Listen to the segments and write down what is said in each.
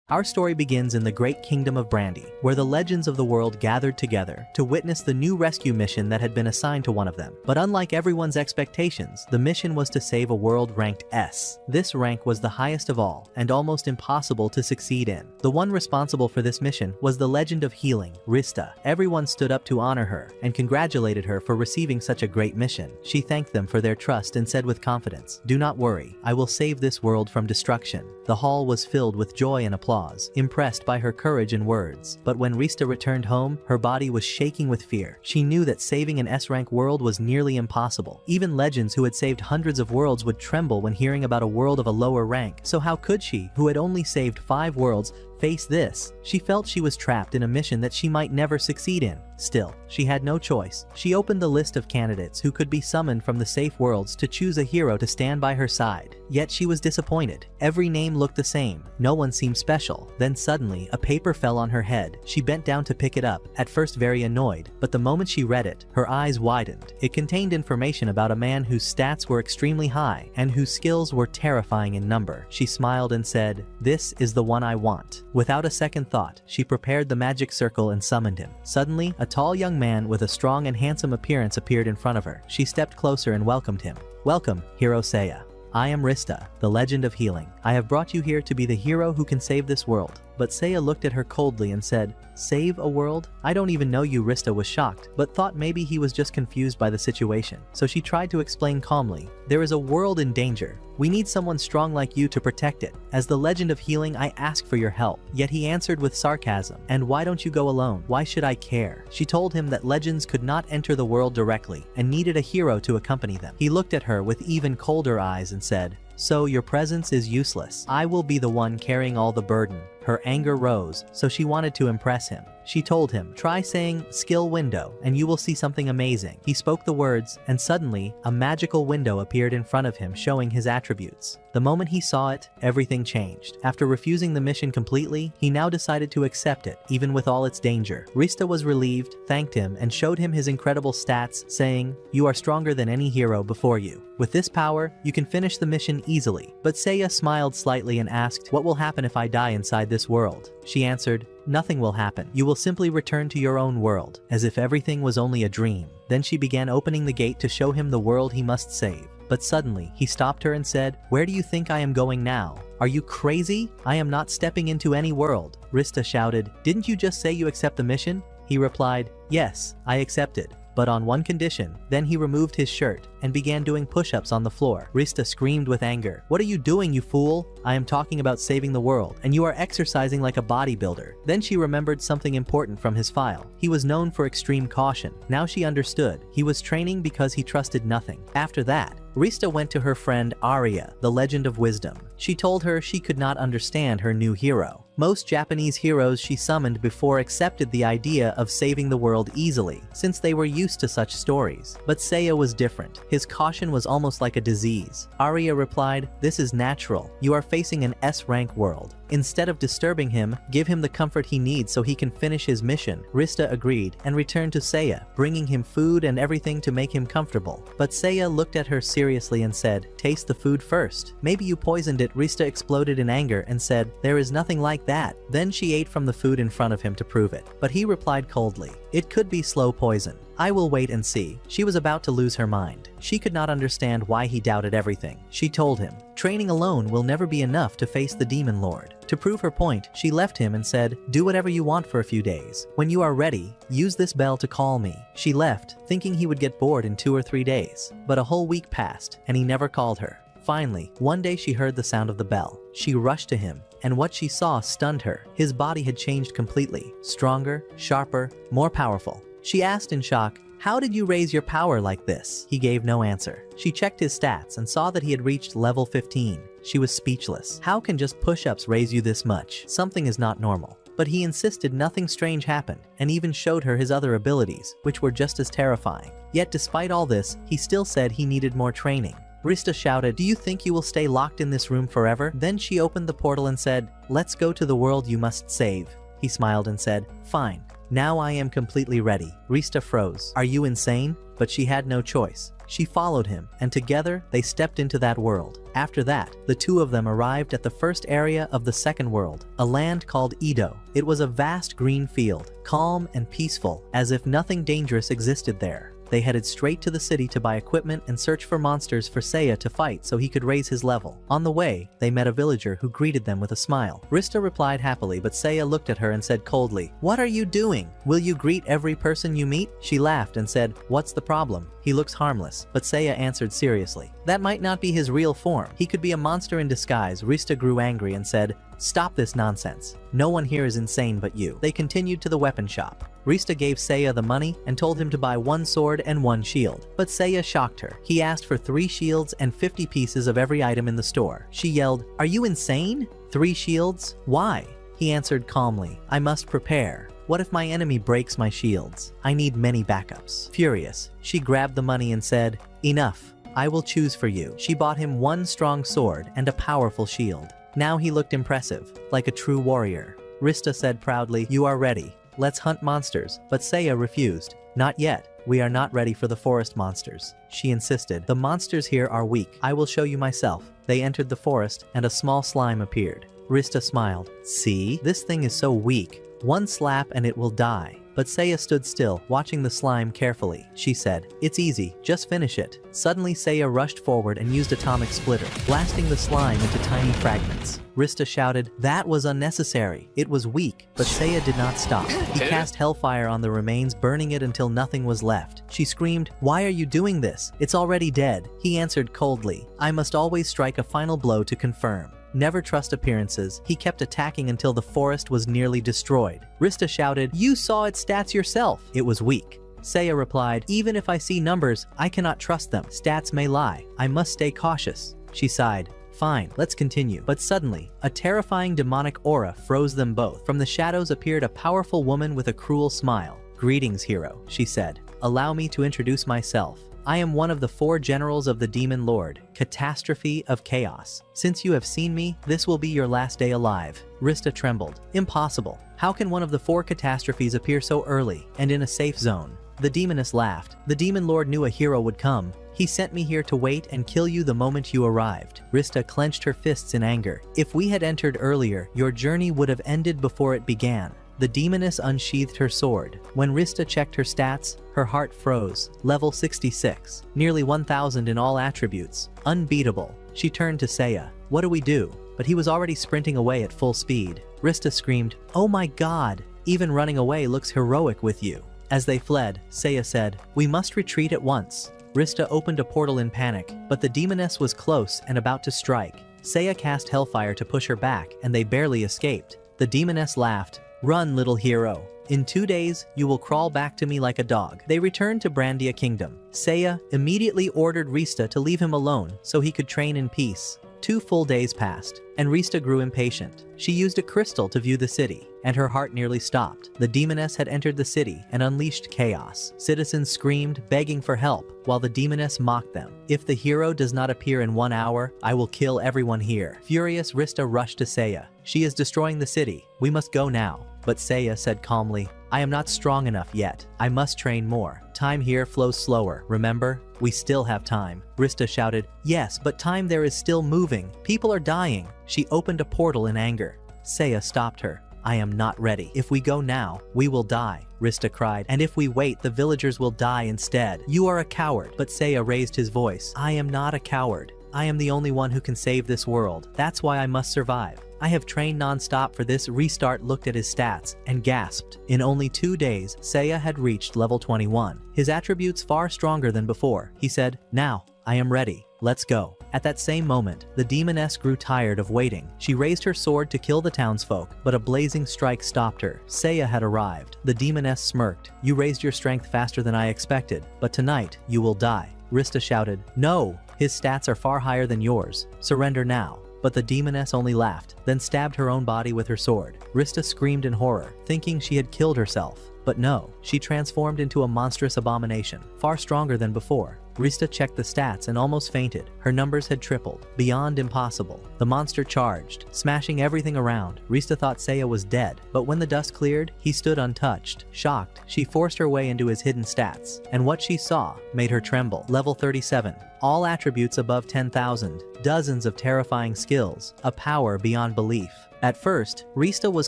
Our story begins in the great kingdom of Brandy, where the legends of the world gathered together to witness the new rescue mission that had been assigned to one of them. But unlike everyone's expectations, the mission was to save a world ranked S. This rank was the highest of all, and almost impossible to succeed in. The one responsible for this mission was the legend of healing, Rista. Everyone stood up to honor her, and congratulated her for receiving such a great mission. She thanked them for their trust and said with confidence, "Do not worry, I will save this world from destruction." The hall was filled with joy and applause, impressed by her courage and words. But when Rista returned home, her body was shaking with fear. She knew that saving an S-rank world was nearly impossible. Even legends who had saved hundreds of worlds would tremble when hearing about a world of a lower rank. So how could she, who had only saved 5 worlds, face this? She felt she was trapped in a mission that she might never succeed in. Still, she had no choice. She opened the list of candidates who could be summoned from the safe worlds to choose a hero to stand by her side. Yet she was disappointed. Every name looked the same. No one seemed special. Then suddenly, a paper fell on her head. She bent down to pick it up, at first very annoyed, but the moment she read it, her eyes widened. It contained information about a man whose stats were extremely high, and whose skills were terrifying in number. She smiled and said, "This is the one I want." Without a second thought, she prepared the magic circle and summoned him. Suddenly, a tall young man with a strong and handsome appearance appeared in front of her. She stepped closer and welcomed him. "Welcome, Hero Seiya. I am Rista, the legend of healing. I have brought you here to be the hero who can save this world." But Seiya looked at her coldly and said, "Save a world? I don't even know you." Rista was shocked, but thought maybe he was just confused by the situation. So she tried to explain calmly, "There is a world in danger. We need someone strong like you to protect it. As the legend of healing, I ask for your help." Yet he answered with sarcasm, "And why don't you go alone? Why should I care?" She told him that legends could not enter the world directly, and needed a hero to accompany them. He looked at her with even colder eyes and said, "So your presence is useless. I will be the one carrying all the burden." Her anger rose, so she wanted to impress him. She told him, "Try saying skill window and you will see something amazing." He spoke the words, and suddenly, a magical window appeared in front of him showing his attributes. The moment he saw it, everything changed. After refusing the mission completely, he now decided to accept it, even with all its danger. Rista was relieved, thanked him, and showed him his incredible stats, saying, "You are stronger than any hero before you. With this power, you can finish the mission easily." But Seiya smiled slightly and asked, "What will happen if I die inside this world?" She answered, "Nothing will happen. You will simply return to your own world," as if everything was only a dream. Then she began opening the gate to show him the world he must save. But suddenly, he stopped her and said, "Where do you think I am going now? Are you crazy? I am not stepping into any world." Rista shouted, "Didn't you just say you accept the mission?" He replied, "Yes, I accepted, but on one condition." Then he removed his shirt and began doing push-ups on the floor. Rista screamed with anger, "What are you doing, you fool? I am talking about saving the world, and you are exercising like a bodybuilder." Then she remembered something important from his file. He was known for extreme caution. Now she understood. He was training because he trusted nothing. After that, Rista went to her friend Arya, the legend of wisdom. She told her she could not understand her new hero. Most Japanese heroes she summoned before accepted the idea of saving the world easily, since they were used to such stories. But Seiya was different. His caution was almost like a disease. Arya replied, "This is natural. You are facing an S-rank world. Instead of disturbing him, give him the comfort he needs so he can finish his mission." Rista agreed and returned to Seiya, bringing him food and everything to make him comfortable. But Seiya looked at her seriously and said, "Taste the food first. Maybe you poisoned it." Rista exploded in anger and said, "There is nothing like that." Then she ate from the food in front of him to prove it. But he replied coldly, "It could be slow poison. I will wait and see." She was about to lose her mind. She could not understand why he doubted everything. She told him, "Training alone will never be enough to face the Demon Lord." To prove her point, she left him and said, "Do whatever you want for a few days. When you are ready, use this bell to call me." She left, thinking he would get bored in 2 or 3 days. But a whole week passed, and he never called her. Finally, one day she heard the sound of the bell. She rushed to him, and what she saw stunned her. His body had changed completely. Stronger, sharper, more powerful. She asked in shock, "How did you raise your power like this?" He gave no answer. She checked his stats and saw that he had reached level 15. She was speechless. How can just push-ups raise you this much? Something is not normal. But he insisted nothing strange happened, and even showed her his other abilities, which were just as terrifying. Yet despite all this, he still said he needed more training. Rista shouted, "Do you think you will stay locked in this room forever?" Then she opened the portal and said, "Let's go to the world you must save." He smiled and said, "Fine. Now I am completely ready." Rista froze. "Are you insane?" But she had no choice. She followed him, and together they stepped into that world. After that, the two of them arrived at the first area of the second world, a land called Edo. It was a vast green field, calm and peaceful, as if nothing dangerous existed there. They headed straight to the city to buy equipment and search for monsters for Seiya to fight so he could raise his level. On the way, they met a villager who greeted them with a smile. Rista replied happily, but Seiya looked at her and said coldly, "What are you doing? Will you greet every person you meet?" She laughed and said, "What's the problem? He looks harmless." But Seiya answered seriously, "That might not be his real form. He could be a monster in disguise." Rista grew angry and said, "Stop this nonsense. No one here is insane but you." They continued to the weapon shop. Rista gave Seiya the money and told him to buy 1 sword and 1 shield. But Seiya shocked her. He asked for 3 shields and 50 pieces of every item in the store. She yelled, "Are you insane? 3 shields? Why?" He answered calmly, "I must prepare. What if my enemy breaks my shields? I need many backups." Furious, she grabbed the money and said, "Enough. I will choose for you." She bought him 1 strong sword and a powerful shield. Now he looked impressive, like a true warrior. Rista said proudly, "You are ready. Let's hunt monsters." But Seiya refused. "Not yet. We are not ready for the forest monsters." She insisted, "The monsters here are weak. I will show you myself." They entered the forest, and a small slime appeared. Rista smiled. "See? This thing is so weak. 1 slap and it will die." But Seiya stood still, watching the slime carefully. She said, "It's easy, just finish it." Suddenly Seiya rushed forward and used Atomic Splitter, blasting the slime into tiny fragments. Rista shouted, "That was unnecessary." It was weak, but Seiya did not stop. He cast Hellfire on the remains, burning it until nothing was left. She screamed, "Why are you doing this? It's already dead." He answered coldly, "I must always strike a final blow to confirm. Never trust appearances." He kept attacking until the forest was nearly destroyed. Rista shouted, "You saw its stats yourself." It was weak. Seiya replied, "Even if I see numbers, I cannot trust them. Stats may lie. I must stay cautious." She sighed. "Fine, let's continue." But suddenly, a terrifying demonic aura froze them both. From the shadows appeared a powerful woman with a cruel smile. "Greetings, hero," she said. "Allow me to introduce myself. I am one of the 4 generals of the Demon Lord, Catastrophe of Chaos. Since you have seen me, this will be your last day alive." Rista trembled. "Impossible. How can one of the 4 catastrophes appear so early, and in a safe zone?" The demoness laughed. "The Demon Lord knew a hero would come. He sent me here to wait and kill you the moment you arrived." Rista clenched her fists in anger. "If we had entered earlier, your journey would have ended before it began." The demoness unsheathed her sword. When Rista checked her stats, her heart froze. Level 66. Nearly 1,000 in all attributes. Unbeatable. She turned to Seiya. "What do we do?" But he was already sprinting away at full speed. Rista screamed, "Oh my god! Even running away looks heroic with you." As they fled, Seiya said, "We must retreat at once." Rista opened a portal in panic, but the demoness was close and about to strike. Seiya cast Hellfire to push her back, and they barely escaped. The demoness laughed. "Run, little hero. In 2 days, you will crawl back to me like a dog." They returned to Brandia Kingdom. Seiya immediately ordered Rista to leave him alone so he could train in peace. 2 full days passed, and Rista grew impatient. She used a crystal to view the city, and her heart nearly stopped. The demoness had entered the city and unleashed chaos. Citizens screamed, begging for help, while the demoness mocked them. "If the hero does not appear in 1 hour, I will kill everyone here." Furious, Rista rushed to Seiya. "She is destroying the city. We must go now." But Seiya said calmly, "I am not strong enough yet. I must train more. Time here flows slower, remember? We still have time." Rista shouted, "Yes, but time there is still moving. People are dying." She opened a portal in anger. Seiya stopped her. "I am not ready. If we go now, we will die," Rista cried. "And if we wait, the villagers will die instead. You are a coward." But Seiya raised his voice. "I am not a coward. I am the only one who can save this world. That's why I must survive. I have trained non-stop for this." Restart looked at his stats and gasped. In only 2 days, Seiya had reached level 21. His attributes far stronger than before. He said, "Now, I am ready. Let's go." At that same moment, the demoness grew tired of waiting. She raised her sword to kill the townsfolk, but a blazing strike stopped her. Seiya had arrived. The demoness smirked. "You raised your strength faster than I expected, but tonight, you will die." Rista shouted, "No! His stats are far higher than yours. Surrender now." But the demoness only laughed, then stabbed her own body with her sword. Rista screamed in horror, thinking she had killed herself. But no, she transformed into a monstrous abomination, far stronger than before. Rista checked the stats and almost fainted. Her numbers had tripled. Beyond impossible. The monster charged, smashing everything around. Rista thought Seiya was dead, but when the dust cleared, he stood untouched. Shocked, she forced her way into his hidden stats, and what she saw made her tremble. Level 37. All attributes above 10,000. Dozens of terrifying skills. A power beyond belief. At first, Rista was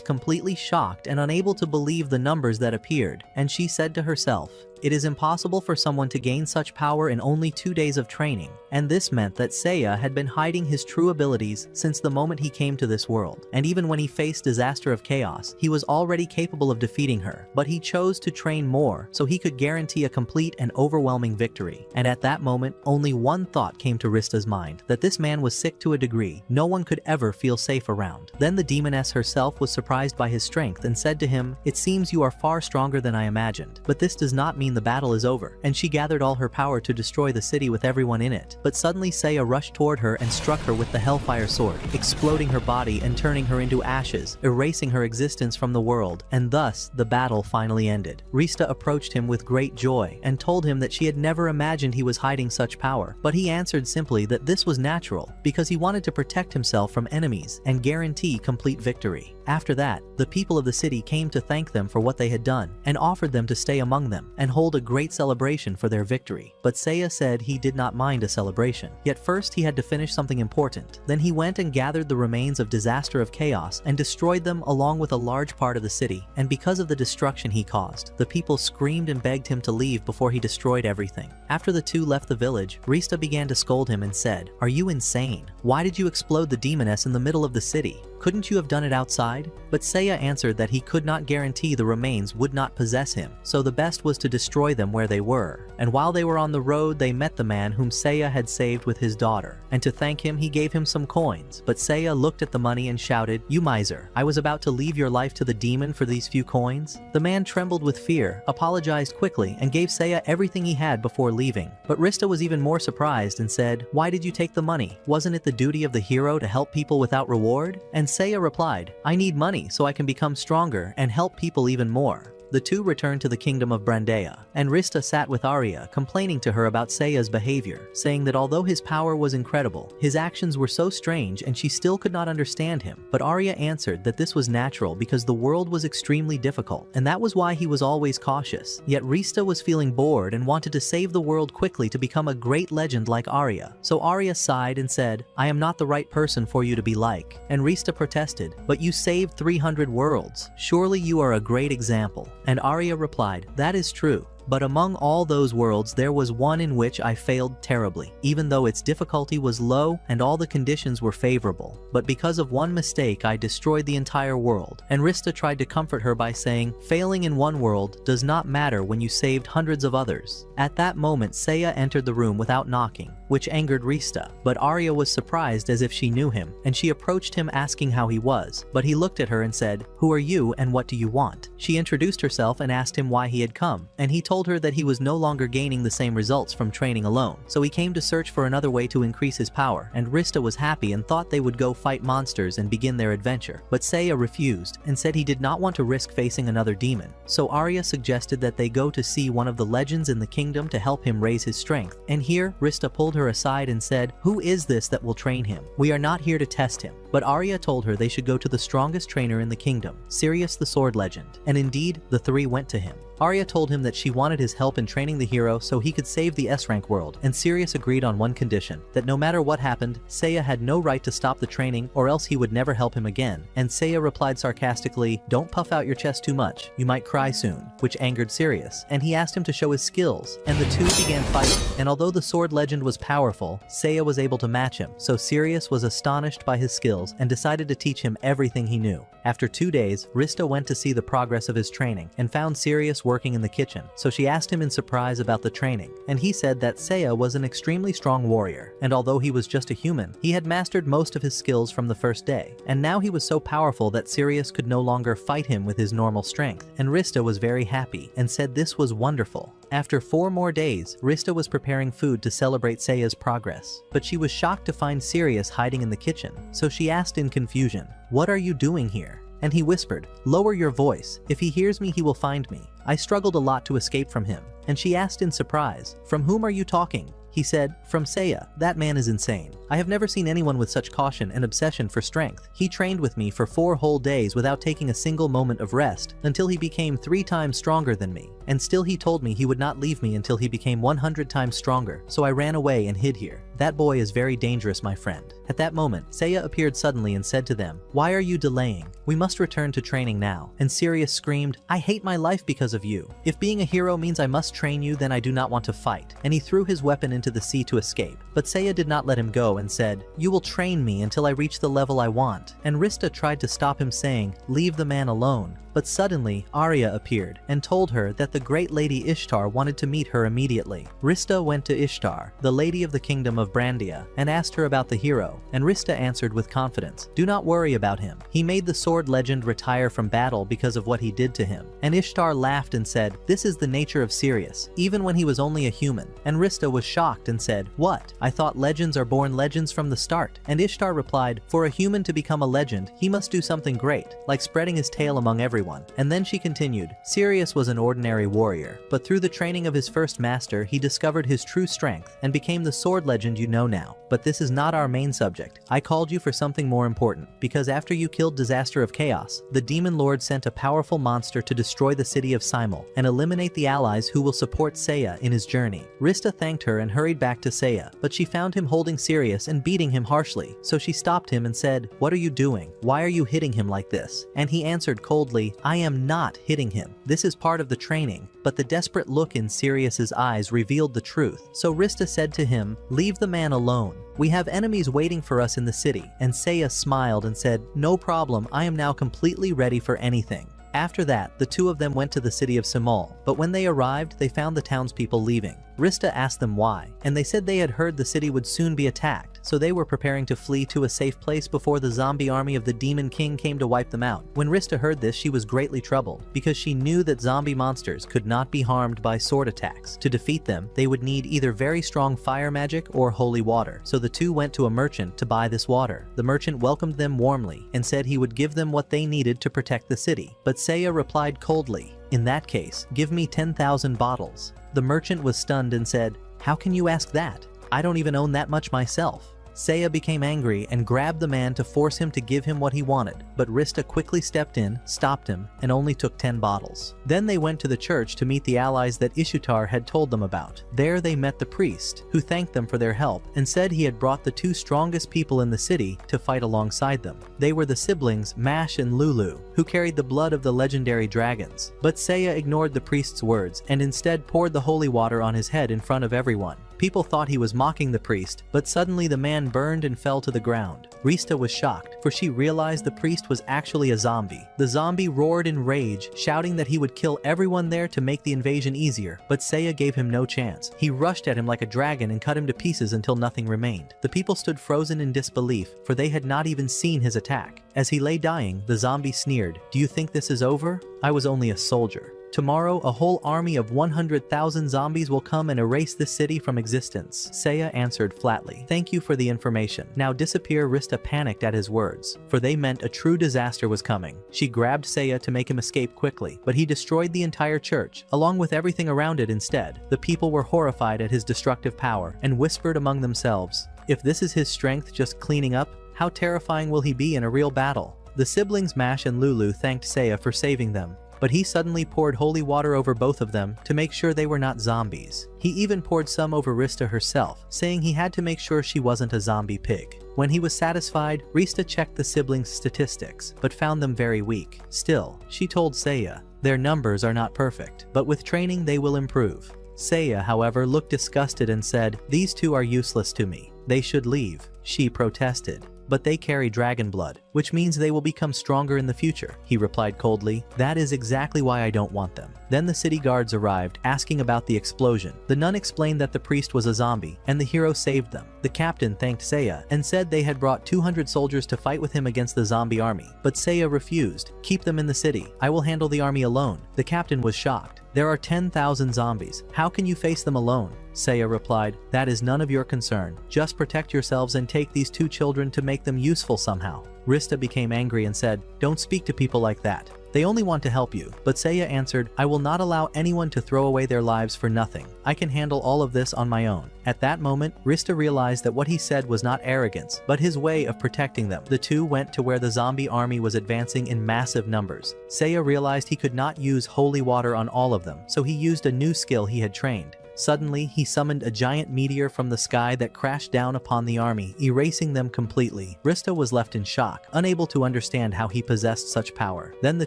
completely shocked and unable to believe the numbers that appeared, and she said to herself, "It is impossible for someone to gain such power in only 2 days of training," and this meant that Seiya had been hiding his true abilities since the moment he came to this world. And even when he faced Disaster of Chaos, he was already capable of defeating her, but he chose to train more so he could guarantee a complete and overwhelming victory. And at that moment, only one thought came to Rista's mind, that this man was sick to a degree no one could ever feel safe around. Then the demoness herself was surprised by his strength and said to him, "It seems you are far stronger than I imagined, but this does not mean the battle is over," and she gathered all her power to destroy the city with everyone in it. But suddenly Seiya rushed toward her and struck her with the Hellfire Sword, exploding her body and turning her into ashes, erasing her existence from the world, and thus the battle finally ended. Rista approached him with great joy and told him that she had never imagined he was hiding such power, but he answered simply that this was natural, because he wanted to protect himself from enemies and guarantee complete victory. After that, the people of the city came to thank them for what they had done, and offered them to stay among them and hold a great celebration for their victory. But Seiya said he did not mind a celebration. Yet first he had to finish something important. Then he went and gathered the remains of Disaster of Chaos and destroyed them along with a large part of the city. And because of the destruction he caused, the people screamed and begged him to leave before he destroyed everything. After the two left the village, Rista began to scold him and said, "Are you insane? Why did you explode the demoness in the middle of the city? Couldn't you have done it outside?" But Seiya answered that he could not guarantee the remains would not possess him, so the best was to destroy them where they were. And while they were on the road, they met the man whom Seiya had saved with his daughter. And to thank him, he gave him some coins. But Seiya looked at the money and shouted, "You miser, I was about to leave your life to the demon for these few coins." The man trembled with fear, apologized quickly, and gave Seiya everything he had before leaving. But Rista was even more surprised and said, "Why did you take the money? Wasn't it the duty of the hero to help people without reward?" And Seiya replied, "I need money so I can become stronger and help people even more." The two returned to the kingdom of Brandea, and Rista sat with Arya, complaining to her about Seiya's behavior, saying that although his power was incredible, his actions were so strange and she still could not understand him. But Arya answered that this was natural because the world was extremely difficult, and that was why he was always cautious. Yet Rista was feeling bored and wanted to save the world quickly to become a great legend like Arya. So Arya sighed and said, "I am not the right person for you to be like." And Rista protested, "But you saved 300 worlds. Surely you are a great example." And Arya replied, "That is true. But among all those worlds there was one in which I failed terribly, even though its difficulty was low and all the conditions were favorable. But because of one mistake I destroyed the entire world." And Rista tried to comfort her by saying, "Failing in one world does not matter when you saved hundreds of others." At that moment Seiya entered the room without knocking, which angered Rista. But Arya was surprised as if she knew him, and she approached him asking how he was. But he looked at her and said, "Who are you and what do you want?" She introduced herself and asked him why he had come, and he told her that he was no longer gaining the same results from training alone, so he came to search for another way to increase his power. And Rista was happy and thought they would go fight monsters and begin their adventure. But Seiya refused and said he did not want to risk facing another demon. So Arya suggested that they go to see one of the legends in the kingdom to help him raise his strength. And here Rista pulled her aside and said, "Who is this that will train him? We are not here to test him." But Arya told her they should go to the strongest trainer in the kingdom, Sirius the Sword Legend. And indeed, the three went to him. Arya told him that she wanted his help in training the hero so he could save the S-rank world, and Sirius agreed on one condition, that no matter what happened, Seiya had no right to stop the training or else he would never help him again. And Seiya replied sarcastically, "Don't puff out your chest too much, you might cry soon," which angered Sirius, and he asked him to show his skills, and the two began fighting. And although the sword legend was powerful, Seiya was able to match him, so Sirius was astonished by his skills and decided to teach him everything he knew. After 2 days, Rista went to see the progress of his training and found Sirius working in the kitchen, so she asked him in surprise about the training, and he said that Seiya was an extremely strong warrior, and although he was just a human, he had mastered most of his skills from the first day, and now he was so powerful that Sirius could no longer fight him with his normal strength, and Rista was very happy and said this was wonderful. After 4 more days, Rista was preparing food to celebrate Seiya's progress, but she was shocked to find Sirius hiding in the kitchen, so she asked in confusion, "What are you doing here?" And he whispered, "Lower your voice. If he hears me, he will find me. I struggled a lot to escape from him." And she asked in surprise, "From whom are you talking?" He said, "From Seiya, that man is insane. I have never seen anyone with such caution and obsession for strength. He trained with me for 4 whole days without taking a single moment of rest until he became 3 times stronger than me. And still he told me he would not leave me until he became 100 times stronger, so I ran away and hid here. That boy is very dangerous, my friend." At that moment, Seiya appeared suddenly and said to them, "Why are you delaying? We must return to training now." And Sirius screamed, "I hate my life because of you. If being a hero means I must train you, then I do not want to fight." And he threw his weapon into the sea to escape. But Seiya did not let him go and said, "You will train me until I reach the level I want." And Rista tried to stop him saying, "Leave the man alone." But suddenly, Arya appeared and told her that the great lady Ishtar wanted to meet her immediately. Rista went to Ishtar, the lady of the kingdom of Brandia, and asked her about the hero, and Rista answered with confidence, "Do not worry about him. He made the sword legend retire from battle because of what he did to him." And Ishtar laughed and said, "This is the nature of Sirius, even when he was only a human." And Rista was shocked and said, "What? I thought legends are born legends from the start." And Ishtar replied, "For a human to become a legend, he must do something great, like spreading his tail among everyone." And then she continued, "Sirius was an ordinary warrior, but through the training of his first master, he discovered his true strength and became the sword legend you know now. But this is not our main subject. I called you for something more important, because after you killed Disaster of Chaos, the Demon Lord sent a powerful monster to destroy the city of Simul and eliminate the allies who will support Seiya in his journey." Rista thanked her and hurried back to Seiya, but she found him holding Sirius and beating him harshly, so she stopped him and said, "What are you doing? Why are you hitting him like this?" And he answered coldly, "I am not hitting him. This is part of the training." But the desperate look in Sirius's eyes revealed the truth, so Rista said to him, "Leave the man alone. We have enemies waiting for us in the city." And Seiya smiled and said, "No problem, I am now completely ready for anything." After that, the two of them went to the city of Simul, but when they arrived, they found the townspeople leaving. Rista asked them why, and they said they had heard the city would soon be attacked, so they were preparing to flee to a safe place before the zombie army of the Demon King came to wipe them out. When Rista heard this, she was greatly troubled, because she knew that zombie monsters could not be harmed by sword attacks. To defeat them, they would need either very strong fire magic or holy water, so the two went to a merchant to buy this water. The merchant welcomed them warmly and said he would give them what they needed to protect the city, but Seiya replied coldly, "In that case, give me 10,000 bottles." The merchant was stunned and said, "How can you ask that? I don't even own that much myself." Seiya became angry and grabbed the man to force him to give him what he wanted, but Rista quickly stepped in, stopped him, and only took 10 bottles. Then they went to the church to meet the allies that Ishtar had told them about. There they met the priest, who thanked them for their help and said he had brought the 2 strongest people in the city to fight alongside them. They were the siblings Mash and Lulu, who carried the blood of the legendary dragons. But Seiya ignored the priest's words and instead poured the holy water on his head in front of everyone. People thought he was mocking the priest, but suddenly the man burned and fell to the ground. Rista was shocked, for she realized the priest was actually a zombie. The zombie roared in rage, shouting that he would kill everyone there to make the invasion easier, but Seiya gave him no chance. He rushed at him like a dragon and cut him to pieces until nothing remained. The people stood frozen in disbelief, for they had not even seen his attack. As he lay dying, the zombie sneered, "Do you think this is over? I was only a soldier. Tomorrow, a whole army of 100,000 zombies will come and erase this city from existence." Seiya answered flatly, "Thank you for the information. Now disappear." Rista panicked at his words, for they meant a true disaster was coming. She grabbed Seiya to make him escape quickly, but he destroyed the entire church, along with everything around it instead. The people were horrified at his destructive power, and whispered among themselves, "If this is his strength just cleaning up, how terrifying will he be in a real battle?" The siblings Mash and Lulu thanked Seiya for saving them, but he suddenly poured holy water over both of them to make sure they were not zombies. He even poured some over Rista herself, saying he had to make sure she wasn't a zombie pig. When he was satisfied, Rista checked the siblings' statistics, but found them very weak. Still, she told Seiya, "Their numbers are not perfect, but with training they will improve." Seiya, however, looked disgusted and said, "These two are useless to me. They should leave." She protested. "But they carry dragon blood, which means they will become stronger in the future." He replied coldly, "That is exactly why I don't want them." Then the city guards arrived, asking about the explosion. The nun explained that the priest was a zombie, and the hero saved them. The captain thanked Seiya and said they had brought 200 soldiers to fight with him against the zombie army. But Seiya refused. "Keep them in the city. I will handle the army alone." The captain was shocked. "There are 10,000 zombies. How can you face them alone?" Seiya replied, "That is none of your concern. Just protect yourselves and take these 2 children to make them useful somehow." Rista became angry and said, "Don't speak to people like that. They only want to help you. But Seiya answered, I will not allow anyone to throw away their lives for nothing. I can handle all of this on my own. At that moment, Rista realized that what he said was not arrogance, but his way of protecting them. The two went to where the zombie army was advancing in massive numbers. Seiya realized he could not use holy water on all of them, so he used a new skill he had trained. Suddenly, he summoned a giant meteor from the sky that crashed down upon the army, erasing them completely. Rista was left in shock, unable to understand how he possessed such power. Then the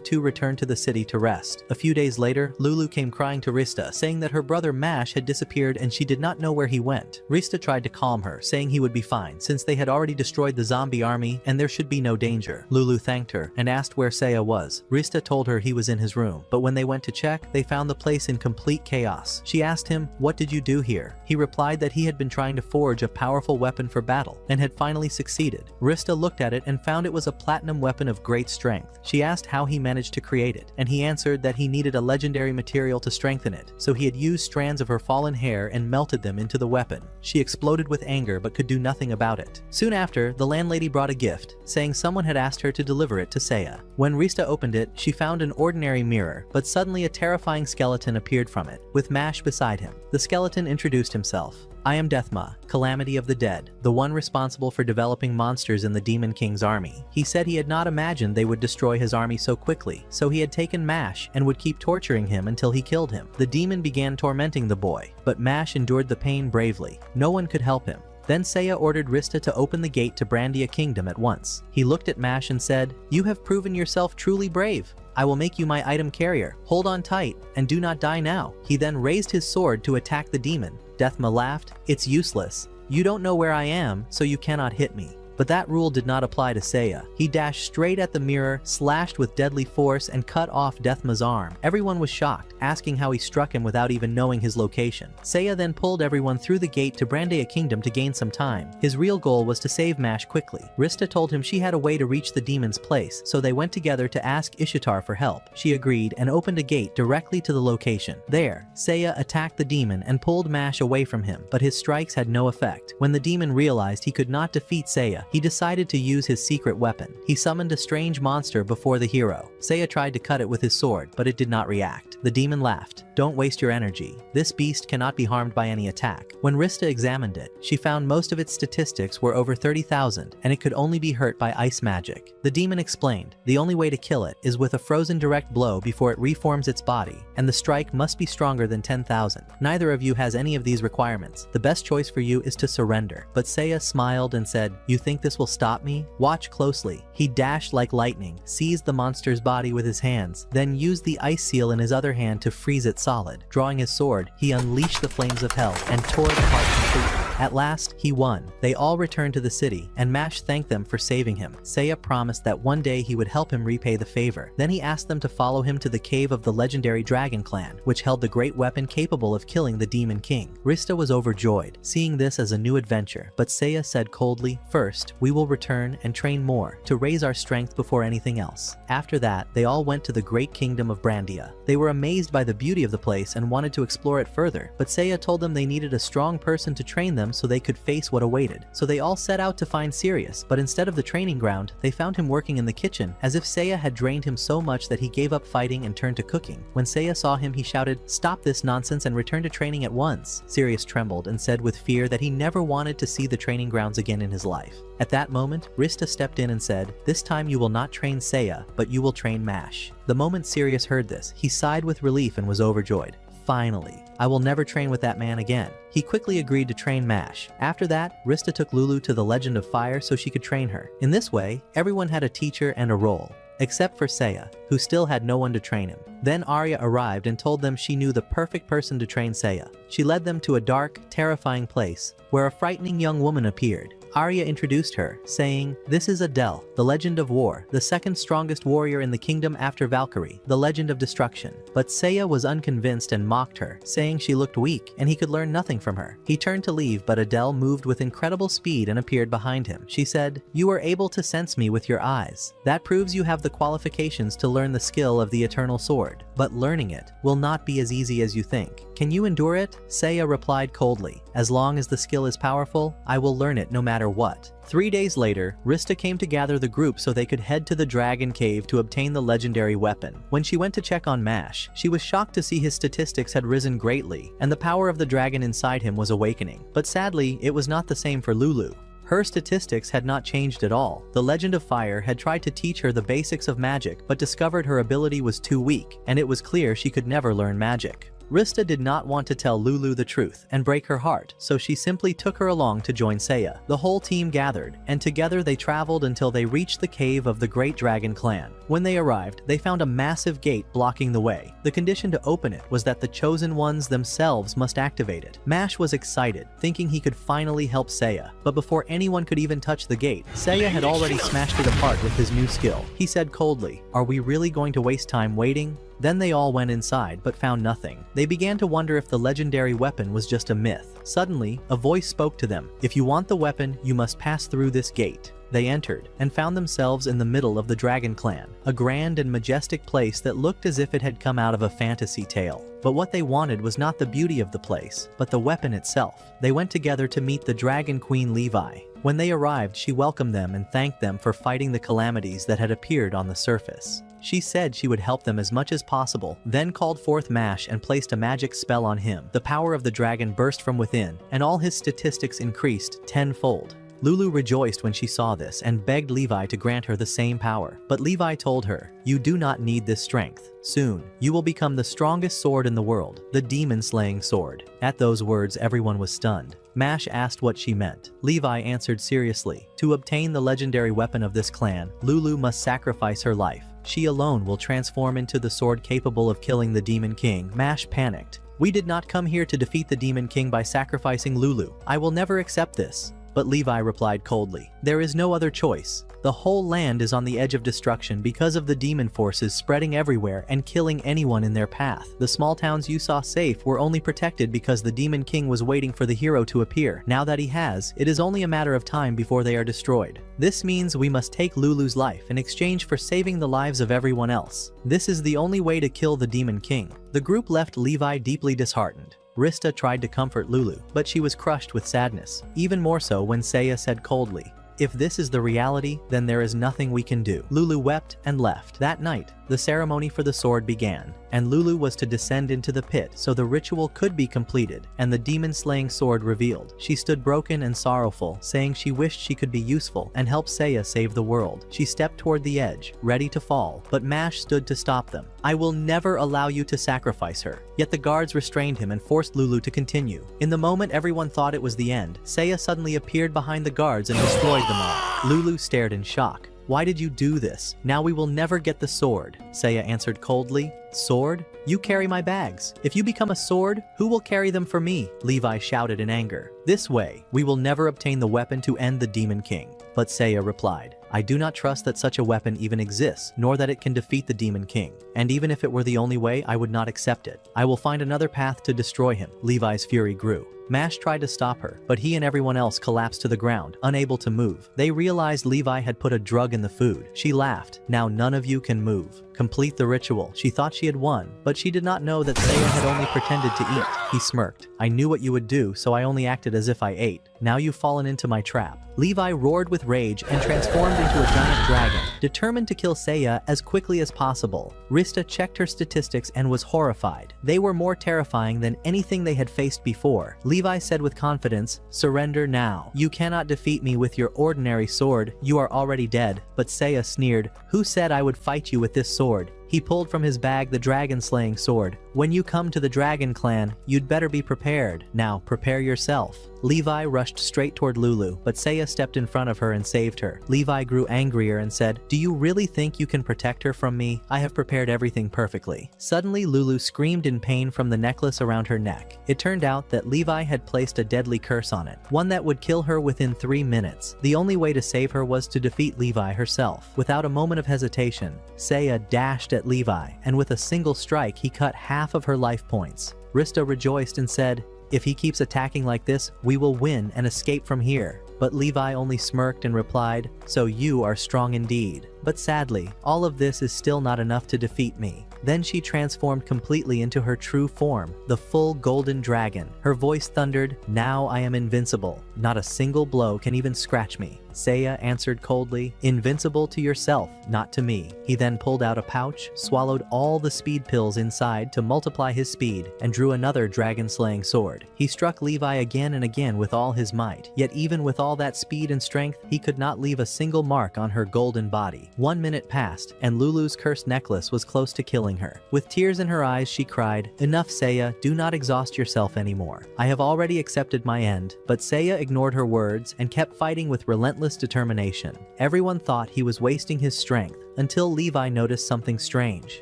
two returned to the city to rest. A few days later, Lulu came crying to Rista, saying that her brother Mash had disappeared and she did not know where he went. Rista tried to calm her, saying he would be fine, since they had already destroyed the zombie army and there should be no danger. Lulu thanked her and asked where Seiya was. Rista told her he was in his room, but when they went to check, they found the place in complete chaos. She asked him, what did you do here? He replied that he had been trying to forge a powerful weapon for battle and had finally succeeded. Rista looked at it and found it was a platinum weapon of great strength. She asked how he managed to create it, and he answered that he needed a legendary material to strengthen it, so he had used strands of her fallen hair and melted them into the weapon. She exploded with anger but could do nothing about it. Soon after, the landlady brought a gift, saying someone had asked her to deliver it to Seiya. When Rista opened it, she found an ordinary mirror, but suddenly a terrifying skeleton appeared from it, with Mash beside him. The skeleton introduced himself. I am Deathma, Calamity of the Dead, the one responsible for developing monsters in the Demon King's army. He said he had not imagined they would destroy his army so quickly, so he had taken Mash and would keep torturing him until he killed him. The demon began tormenting the boy, but Mash endured the pain bravely. No one could help him. Then Seiya ordered Rista to open the gate to Brandia Kingdom at once. He looked at Mash and said, You have proven yourself truly brave. I will make you my item carrier. Hold on tight, and do not die now. He then raised his sword to attack the demon. Deathma laughed, It's useless. You don't know where I am, so you cannot hit me. But that rule did not apply to Seiya. He dashed straight at the mirror, slashed with deadly force, and cut off Deathma's arm. Everyone was shocked, asking how he struck him without even knowing his location. Seiya then pulled everyone through the gate to Brandia Kingdom to gain some time. His real goal was to save Mash quickly. Rista told him she had a way to reach the demon's place, so they went together to ask Ishitar for help. She agreed and opened a gate directly to the location. There, Seiya attacked the demon and pulled Mash away from him, but his strikes had no effect. When the demon realized he could not defeat Seiya, he decided to use his secret weapon. He summoned a strange monster before the hero. Seiya tried to cut it with his sword, but it did not react. The demon laughed. Don't waste your energy. This beast cannot be harmed by any attack. When Rista examined it, she found most of its statistics were over 30,000, and it could only be hurt by ice magic. The demon explained, the only way to kill it is with a frozen direct blow before it reforms its body, and the strike must be stronger than 10,000. Neither of you has any of these requirements. The best choice for you is to surrender. But Seiya smiled and said, You think this will stop me? Watch closely. He dashed like lightning, seized the monster's body with his hands, then used the ice seal in his other hand to freeze it solid. Drawing his sword, he unleashed the flames of hell and tore it apart completely. At last, he won. They all returned to the city, and Mash thanked them for saving him. Seiya promised that one day he would help him repay the favor. Then he asked them to follow him to the cave of the legendary Dragon Clan, which held the great weapon capable of killing the Demon King. Rista was overjoyed, seeing this as a new adventure, but Seiya said coldly, First, we will return and train more, to raise our strength before anything else. After that, they all went to the great kingdom of Brandia. They were amazed by the beauty of the place and wanted to explore it further, but Seiya told them they needed a strong person to train them so they could face what awaited. So they all set out to find Sirius, but instead of the training ground, they found him working in the kitchen, as if Seiya had drained him so much that he gave up fighting and turned to cooking. When Seiya saw him, he shouted, Stop this nonsense and return to training at once. Sirius trembled and said with fear that he never wanted to see the training grounds again in his life. At that moment, Rista stepped in and said, This time you will not train Seiya, but you will train Mash. The moment Sirius heard this, he sighed with relief and was overjoyed. Finally, I will never train with that man again. He quickly agreed to train Mash. After that, Rista took Lulu to the Legend of Fire so she could train her. In this way, everyone had a teacher and a role, except for Seiya, who still had no one to train him. Then Arya arrived and told them she knew the perfect person to train Seiya. She led them to a dark, terrifying place, where a frightening young woman appeared. Arya introduced her, saying, This is Adele, the Legend of War, the second strongest warrior in the kingdom after Valkyrie, the Legend of Destruction. But Seiya was unconvinced and mocked her, saying she looked weak and he could learn nothing from her. He turned to leave, but Adele moved with incredible speed and appeared behind him. She said, You are able to sense me with your eyes. That proves you have the qualifications to learn the skill of the Eternal Sword. But learning it will not be as easy as you think. Can you endure it? Seiya replied coldly, As long as the skill is powerful, I will learn it no matter matter what. 3 days later, Rista came to gather the group so they could head to the dragon cave to obtain the legendary weapon. When she went to check on Mash, she was shocked to see his statistics had risen greatly, and the power of the dragon inside him was awakening. But sadly, it was not the same for Lulu. Her statistics had not changed at all. The Legend of Fire had tried to teach her the basics of magic, but discovered her ability was too weak, and it was clear she could never learn magic. Rista did not want to tell Lulu the truth and break her heart, so she simply took her along to join Seiya. The whole team gathered, and together they traveled until they reached the cave of the Great Dragon Clan. When they arrived, they found a massive gate blocking the way. The condition to open it was that the chosen ones themselves must activate it. Mash was excited, thinking he could finally help Seiya, but before anyone could even touch the gate, Seiya had already smashed it apart with his new skill. He said coldly, "Are we really going to waste time waiting?" Then they all went inside but found nothing. They began to wonder if the legendary weapon was just a myth. Suddenly, a voice spoke to them. "If you want the weapon, you must pass through this gate." They entered, and found themselves in the middle of the Dragon Clan, a grand and majestic place that looked as if it had come out of a fantasy tale. But what they wanted was not the beauty of the place, but the weapon itself. They went together to meet the Dragon Queen Levi. When they arrived, she welcomed them and thanked them for fighting the calamities that had appeared on the surface. She said she would help them as much as possible, then called forth Mash and placed a magic spell on him. The power of the dragon burst from within, and all his statistics increased tenfold. Lulu rejoiced when she saw this and begged Levi to grant her the same power. But Levi told her, "You do not need this strength. Soon, you will become the strongest sword in the world, the demon-slaying sword." At those words, everyone was stunned. Mash asked what she meant. Levi answered seriously, "To obtain the legendary weapon of this clan, Lulu must sacrifice her life. She alone will transform into the sword capable of killing the Demon King." Mash panicked. "We did not come here to defeat the Demon King by sacrificing Lulu. I will never accept this." But Levi replied coldly, "There is no other choice. The whole land is on the edge of destruction because of the demon forces spreading everywhere and killing anyone in their path. The small towns you saw safe were only protected because the Demon King was waiting for the hero to appear. Now that he has, it is only a matter of time before they are destroyed. This means we must take Lulu's life in exchange for saving the lives of everyone else. This is the only way to kill the Demon King." The group left Levi deeply disheartened. Rista tried to comfort Lulu, but she was crushed with sadness, even more so when Seiya said coldly, "If this is the reality, then there is nothing we can do." Lulu wept and left. That night, the ceremony for the sword began, and Lulu was to descend into the pit so the ritual could be completed and the demon-slaying sword revealed. She stood broken and sorrowful, saying she wished she could be useful and help Seiya save the world. She stepped toward the edge, ready to fall, but Mash stood to stop them. "I will never allow you to sacrifice her." Yet the guards restrained him and forced Lulu to continue. In the moment everyone thought it was the end, Seiya suddenly appeared behind the guards and destroyed them all. Lulu stared in shock. "Why did you do this? Now we will never get the sword." Seiya answered coldly, "Sword? You carry my bags. If you become a sword, who will carry them for me?" Levi shouted in anger. "This way, we will never obtain the weapon to end the Demon King." But Seiya replied, "I do not trust that such a weapon even exists, nor that it can defeat the Demon King. And even if it were the only way, I would not accept it. I will find another path to destroy him." Levi's fury grew. Mash tried to stop her, but he and everyone else collapsed to the ground, unable to move. They realized Levi had put a drug in the food. She laughed. "Now none of you can move. Complete the ritual." She thought she had won, but she did not know that Seiya had only pretended to eat. He smirked. "I knew what you would do, so I only acted as if I ate. Now you've fallen into my trap." Levi roared with rage and transformed into a giant dragon, determined to kill Seiya as quickly as possible. Rista checked her statistics and was horrified. They were more terrifying than anything they had faced before. Levi said with confidence, "Surrender now. You cannot defeat me with your ordinary sword. You are already dead." But Seiya sneered, "Who said I would fight you with this sword?" He pulled from his bag the dragon-slaying sword. "When you come to the Dragon Clan, you'd better be prepared. Now, prepare yourself." Levi rushed straight toward Lulu, but Seiya stepped in front of her and saved her. Levi grew angrier and said, "Do you really think you can protect her from me? I have prepared everything perfectly." Suddenly, Lulu screamed in pain from the necklace around her neck. It turned out that Levi had placed a deadly curse on it, one that would kill her within 3 minutes. The only way to save her was to defeat Levi herself. Without a moment of hesitation, Seiya dashed at Levi, and with a single strike, he cut half of her life points. Rista rejoiced and said, "If he keeps attacking like this, we will win and escape from here." But Levi only smirked and replied, "So you are strong indeed." But sadly, all of this is still not enough to defeat me. Then she transformed completely into her true form, the full golden dragon. Her voice thundered, "Now I am invincible. Not a single blow can even scratch me." Seiya answered coldly, "Invincible to yourself, not to me." He then pulled out a pouch, swallowed all the speed pills inside to multiply his speed, and drew another dragon-slaying sword. He struck Levi again and again with all his might, yet even with all that speed and strength, he could not leave a single mark on her golden body. 1 minute passed, and Lulu's cursed necklace was close to killing her. With tears in her eyes, she cried, "Enough, Seiya, do not exhaust yourself anymore. I have already accepted my end." But Seiya ignored her words and kept fighting with relentless determination. Everyone thought he was wasting his strength, until Levi noticed something strange.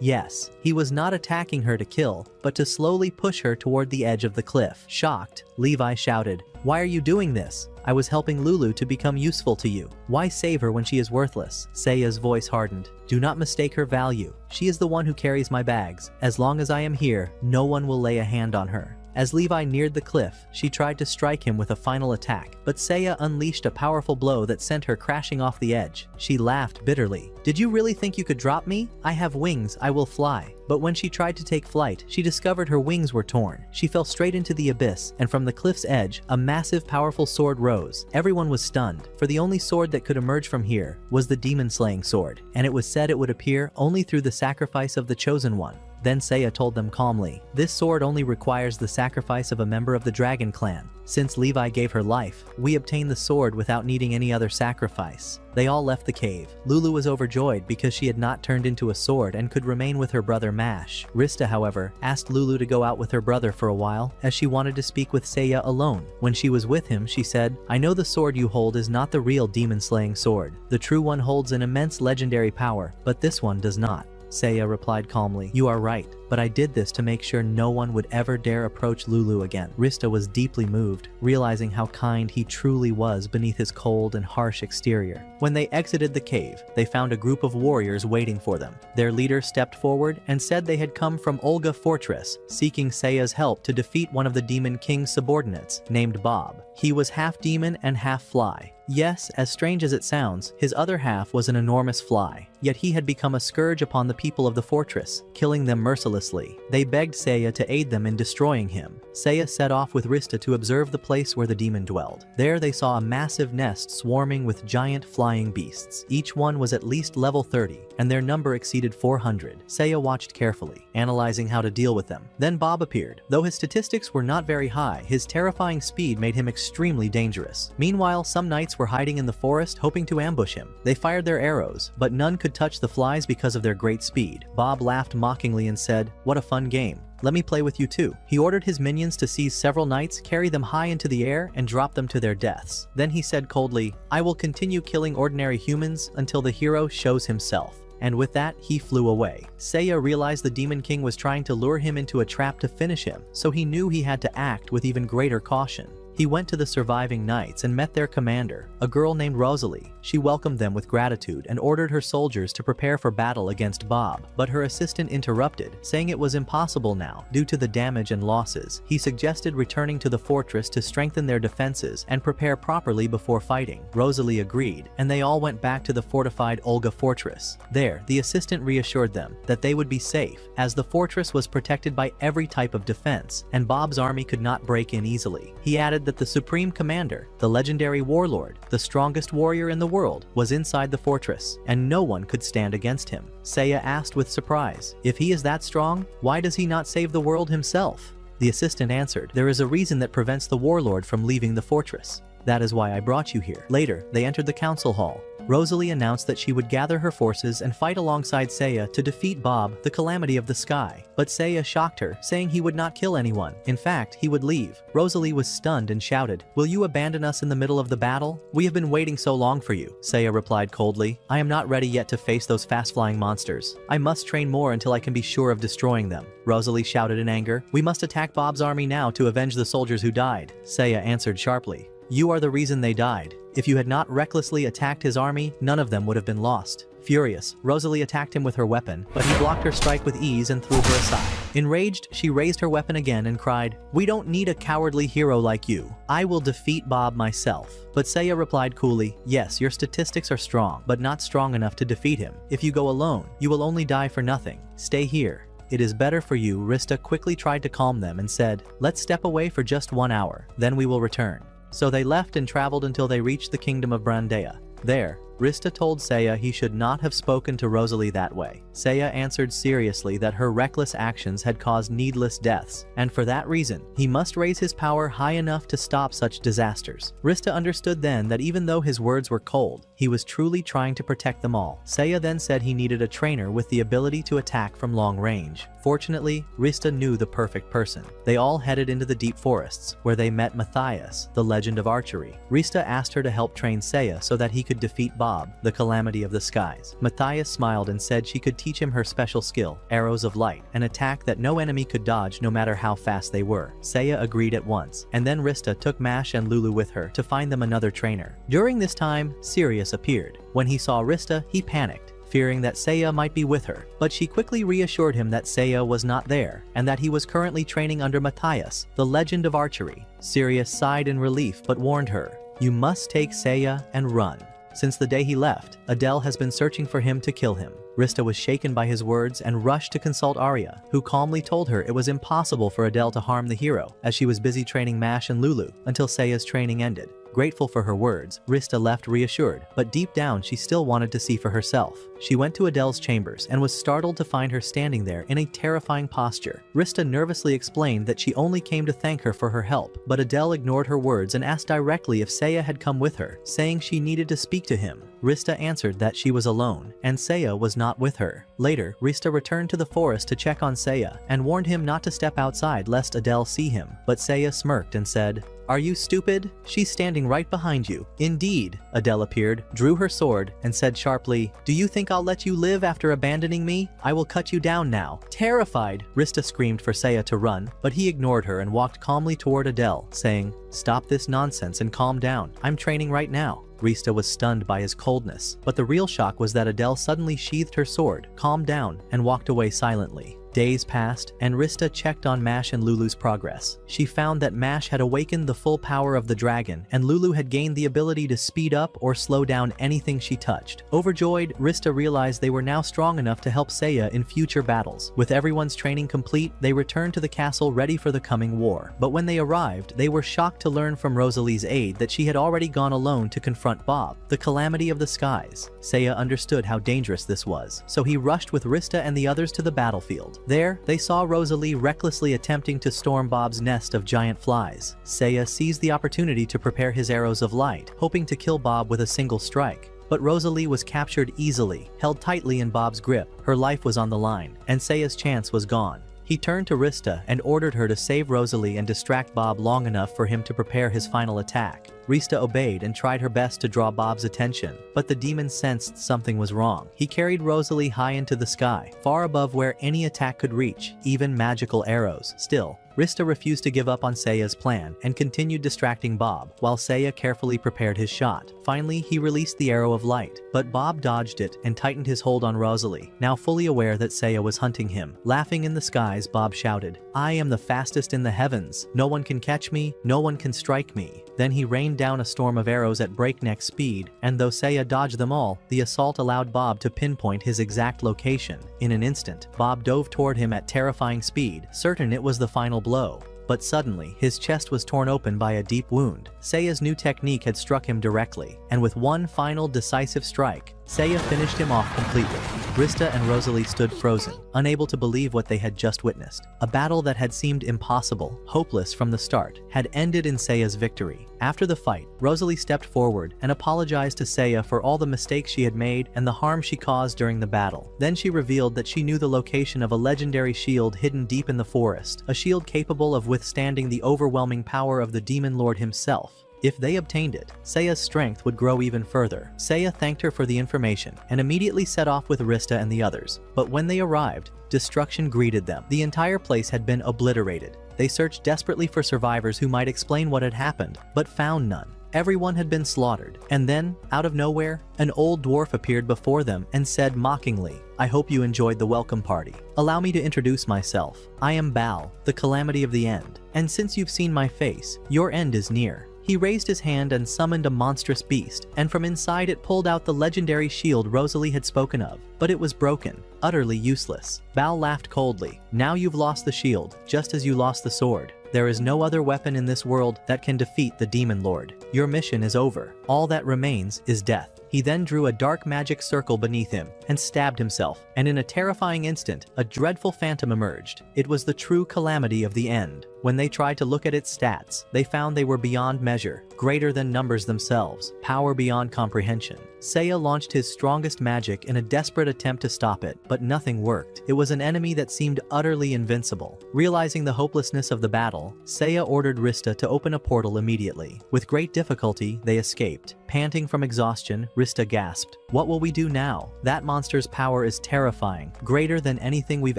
Yes, he was not attacking her to kill, but to slowly push her toward the edge of the cliff. Shocked, Levi shouted, "Why are you doing this? I was helping Lulu to become useful to you. Why save her when she is worthless?" Seiya's voice hardened. "Do not mistake her value. She is the one who carries my bags. As long as I am here, no one will lay a hand on her." As Levi neared the cliff, she tried to strike him with a final attack, but Seiya unleashed a powerful blow that sent her crashing off the edge. She laughed bitterly. "Did you really think you could drop me? I have wings, I will fly." But when she tried to take flight, she discovered her wings were torn. She fell straight into the abyss, and from the cliff's edge, a massive powerful sword rose. Everyone was stunned, for the only sword that could emerge from here was the demon-slaying sword, and it was said it would appear only through the sacrifice of the chosen one. Then Seiya told them calmly, "This sword only requires the sacrifice of a member of the dragon clan. Since Levi gave her life, we obtained the sword without needing any other sacrifice." They all left the cave. Lulu was overjoyed because she had not turned into a sword and could remain with her brother Mash. Rista, however, asked Lulu to go out with her brother for a while, as she wanted to speak with Seiya alone. When she was with him, she said, "I know the sword you hold is not the real demon-slaying sword. The true one holds an immense legendary power, but this one does not." Seiya replied calmly, "You are right, but I did this to make sure no one would ever dare approach Lulu again." Rista was deeply moved, realizing how kind he truly was beneath his cold and harsh exterior. When they exited the cave, they found a group of warriors waiting for them. Their leader stepped forward and said they had come from Olga Fortress, seeking Seiya's help to defeat one of the Demon King's subordinates, named Bob. He was half demon and half fly. Yes, as strange as it sounds, his other half was an enormous fly, yet he had become a scourge upon the people of the fortress, killing them mercilessly. They begged Seiya to aid them in destroying him. Seiya set off with Rista to observe the place where the demon dwelled. There they saw a massive nest swarming with giant flying beasts. Each one was at least level 30, and their number exceeded 400. Seiya watched carefully, analyzing how to deal with them. Then Bob appeared. Though his statistics were not very high, his terrifying speed made him extremely dangerous. Meanwhile, some knights were hiding in the forest hoping to ambush him. They fired their arrows, but none could touch the flies because of their great speed. Bob laughed mockingly and said, "What a fun game. Let me play with you too." He ordered his minions to seize several knights, carry them high into the air, and drop them to their deaths. Then he said coldly, "I will continue killing ordinary humans until the hero shows himself." And with that, he flew away. Seiya realized the Demon King was trying to lure him into a trap to finish him, so he knew he had to act with even greater caution. He went to the surviving knights and met their commander, a girl named Rosalie. She welcomed them with gratitude and ordered her soldiers to prepare for battle against Bob, but her assistant interrupted, saying it was impossible now, due to the damage and losses. He suggested returning to the fortress to strengthen their defenses and prepare properly before fighting. Rosalie agreed, and they all went back to the fortified Olga fortress. There, the assistant reassured them that they would be safe, as the fortress was protected by every type of defense, and Bob's army could not break in easily. He added that the supreme commander, the legendary warlord, the strongest warrior in the world, was inside the fortress, and no one could stand against him. Seiya asked with surprise, "If he is that strong, why does he not save the world himself?" The assistant answered, "There is a reason that prevents the warlord from leaving the fortress. That is why I brought you here." Later, they entered the council hall. Rosalie announced that she would gather her forces and fight alongside Seiya to defeat Bob, the calamity of the sky. But Seiya shocked her, saying he would not kill anyone. In fact, he would leave. Rosalie was stunned and shouted, "Will you abandon us in the middle of the battle? We have been waiting so long for you." Seiya replied coldly, "I am not ready yet to face those fast-flying monsters. I must train more until I can be sure of destroying them." Rosalie shouted in anger, "We must attack Bob's army now to avenge the soldiers who died." Seiya answered sharply, "You are the reason they died. If you had not recklessly attacked his army, none of them would have been lost." Furious, Rosalie attacked him with her weapon, but he blocked her strike with ease and threw her aside. Enraged, she raised her weapon again and cried, "We don't need a cowardly hero like you. I will defeat Bob myself." But Seiya replied coolly, "Yes, your statistics are strong, but not strong enough to defeat him. If you go alone, you will only die for nothing. Stay here. It is better for you." Rista quickly tried to calm them and said, "Let's step away for just 1 hour, then we will return." So they left and traveled until they reached the kingdom of Brandea. There, Rista told Seiya he should not have spoken to Rosalie that way. Seiya answered seriously that her reckless actions had caused needless deaths, and for that reason, he must raise his power high enough to stop such disasters. Rista understood then that even though his words were cold, he was truly trying to protect them all. Seiya then said he needed a trainer with the ability to attack from long range. Fortunately, Rista knew the perfect person. They all headed into the deep forests, where they met Matthias, the legend of archery. Rista asked her to help train Seiya so that he could defeat Bob, the calamity of the skies. Matthias smiled and said she could teach him her special skill, arrows of light, an attack that no enemy could dodge no matter how fast they were. Seiya agreed at once, and then Rista took Mash and Lulu with her to find them another trainer. During this time, Sirius appeared. When he saw Rista, he panicked, fearing that Seiya might be with her, but she quickly reassured him that Seiya was not there, and that he was currently training under Matthias, the legend of archery. Sirius sighed in relief but warned her, "You must take Seiya and run." Since the day he left, Adele has been searching for him to kill him. Rista was shaken by his words and rushed to consult Arya, who calmly told her it was impossible for Adele to harm the hero, as she was busy training Mash and Lulu until Seiya's training ended. Grateful for her words, Rista left reassured, but deep down she still wanted to see for herself. She went to Adele's chambers and was startled to find her standing there in a terrifying posture. Rista nervously explained that she only came to thank her for her help, but Adele ignored her words and asked directly if Seiya had come with her, saying she needed to speak to him. Rista answered that she was alone, and Seiya was not with her. Later, Rista returned to the forest to check on Seiya, and warned him not to step outside lest Adele see him, but Seiya smirked and said, "Are you stupid? She's standing right behind you." Indeed, Adele appeared, drew her sword, and said sharply, "Do you think I'll let you live after abandoning me? I will cut you down now." Terrified, Rista screamed for Seiya to run, but he ignored her and walked calmly toward Adele, saying, "Stop this nonsense and calm down. I'm training right now." Rista was stunned by his coldness, but the real shock was that Adele suddenly sheathed her sword, calmed down, and walked away silently. Days passed, and Rista checked on Mash and Lulu's progress. She found that Mash had awakened the full power of the dragon, and Lulu had gained the ability to speed up or slow down anything she touched. Overjoyed, Rista realized they were now strong enough to help Seiya in future battles. With everyone's training complete, they returned to the castle ready for the coming war. But when they arrived, they were shocked to learn from Rosalie's aide that she had already gone alone to confront Bob, the calamity of the skies. Seiya understood how dangerous this was, so he rushed with Rista and the others to the battlefield. There, they saw Rosalie recklessly attempting to storm Bob's nest of giant flies. Seiya seized the opportunity to prepare his arrows of light, hoping to kill Bob with a single strike. But Rosalie was captured easily, held tightly in Bob's grip. Her life was on the line, and Seiya's chance was gone. He turned to Rista and ordered her to save Rosalie and distract Bob long enough for him to prepare his final attack. Rista obeyed and tried her best to draw Bob's attention, but the demon sensed something was wrong. He carried Rosalie high into the sky, far above where any attack could reach, even magical arrows. Still, Rista refused to give up on Seiya's plan and continued distracting Bob, while Seiya carefully prepared his shot. Finally, he released the arrow of light, but Bob dodged it and tightened his hold on Rosalie, now fully aware that Seiya was hunting him. Laughing in the skies, Bob shouted, "I am the fastest in the heavens. No one can catch me, no one can strike me." Then he rained down a storm of arrows at breakneck speed, and though Seiya dodged them all, the assault allowed Bob to pinpoint his exact location. In an instant, Bob dove toward him at terrifying speed, certain it was the final blow. But suddenly, his chest was torn open by a deep wound. Seiya's new technique had struck him directly, and with one final decisive strike, Seiya finished him off completely. Rista and Rosalie stood frozen, unable to believe what they had just witnessed. A battle that had seemed impossible, hopeless from the start, had ended in Seiya's victory. After the fight, Rosalie stepped forward and apologized to Seiya for all the mistakes she had made and the harm she caused during the battle. Then she revealed that she knew the location of a legendary shield hidden deep in the forest, a shield capable of withstanding the overwhelming power of the Demon Lord himself. If they obtained it, Seiya's strength would grow even further. Seiya thanked her for the information and immediately set off with Rista and the others. But when they arrived, destruction greeted them. The entire place had been obliterated. They searched desperately for survivors who might explain what had happened, but found none. Everyone had been slaughtered. And then, out of nowhere, an old dwarf appeared before them and said mockingly, "I hope you enjoyed the welcome party. Allow me to introduce myself. I am Baal, the calamity of the end. And since you've seen my face, your end is near." He raised his hand and summoned a monstrous beast, and from inside it pulled out the legendary shield Rosalie had spoken of. But it was broken, utterly useless. Baal laughed coldly. "Now you've lost the shield, just as you lost the sword. There is no other weapon in this world that can defeat the Demon Lord. Your mission is over. All that remains is death." He then drew a dark magic circle beneath him and stabbed himself, and in a terrifying instant, a dreadful phantom emerged. It was the true calamity of the end. When they tried to look at its stats, they found they were beyond measure, greater than numbers themselves, power beyond comprehension. Seiya launched his strongest magic in a desperate attempt to stop it, but nothing worked. It was an enemy that seemed utterly invincible. Realizing the hopelessness of the battle, Seiya ordered Rista to open a portal immediately. With great difficulty, they escaped. Panting from exhaustion, Rista gasped, "What will we do now? That monster's power is terrifying, greater than anything we've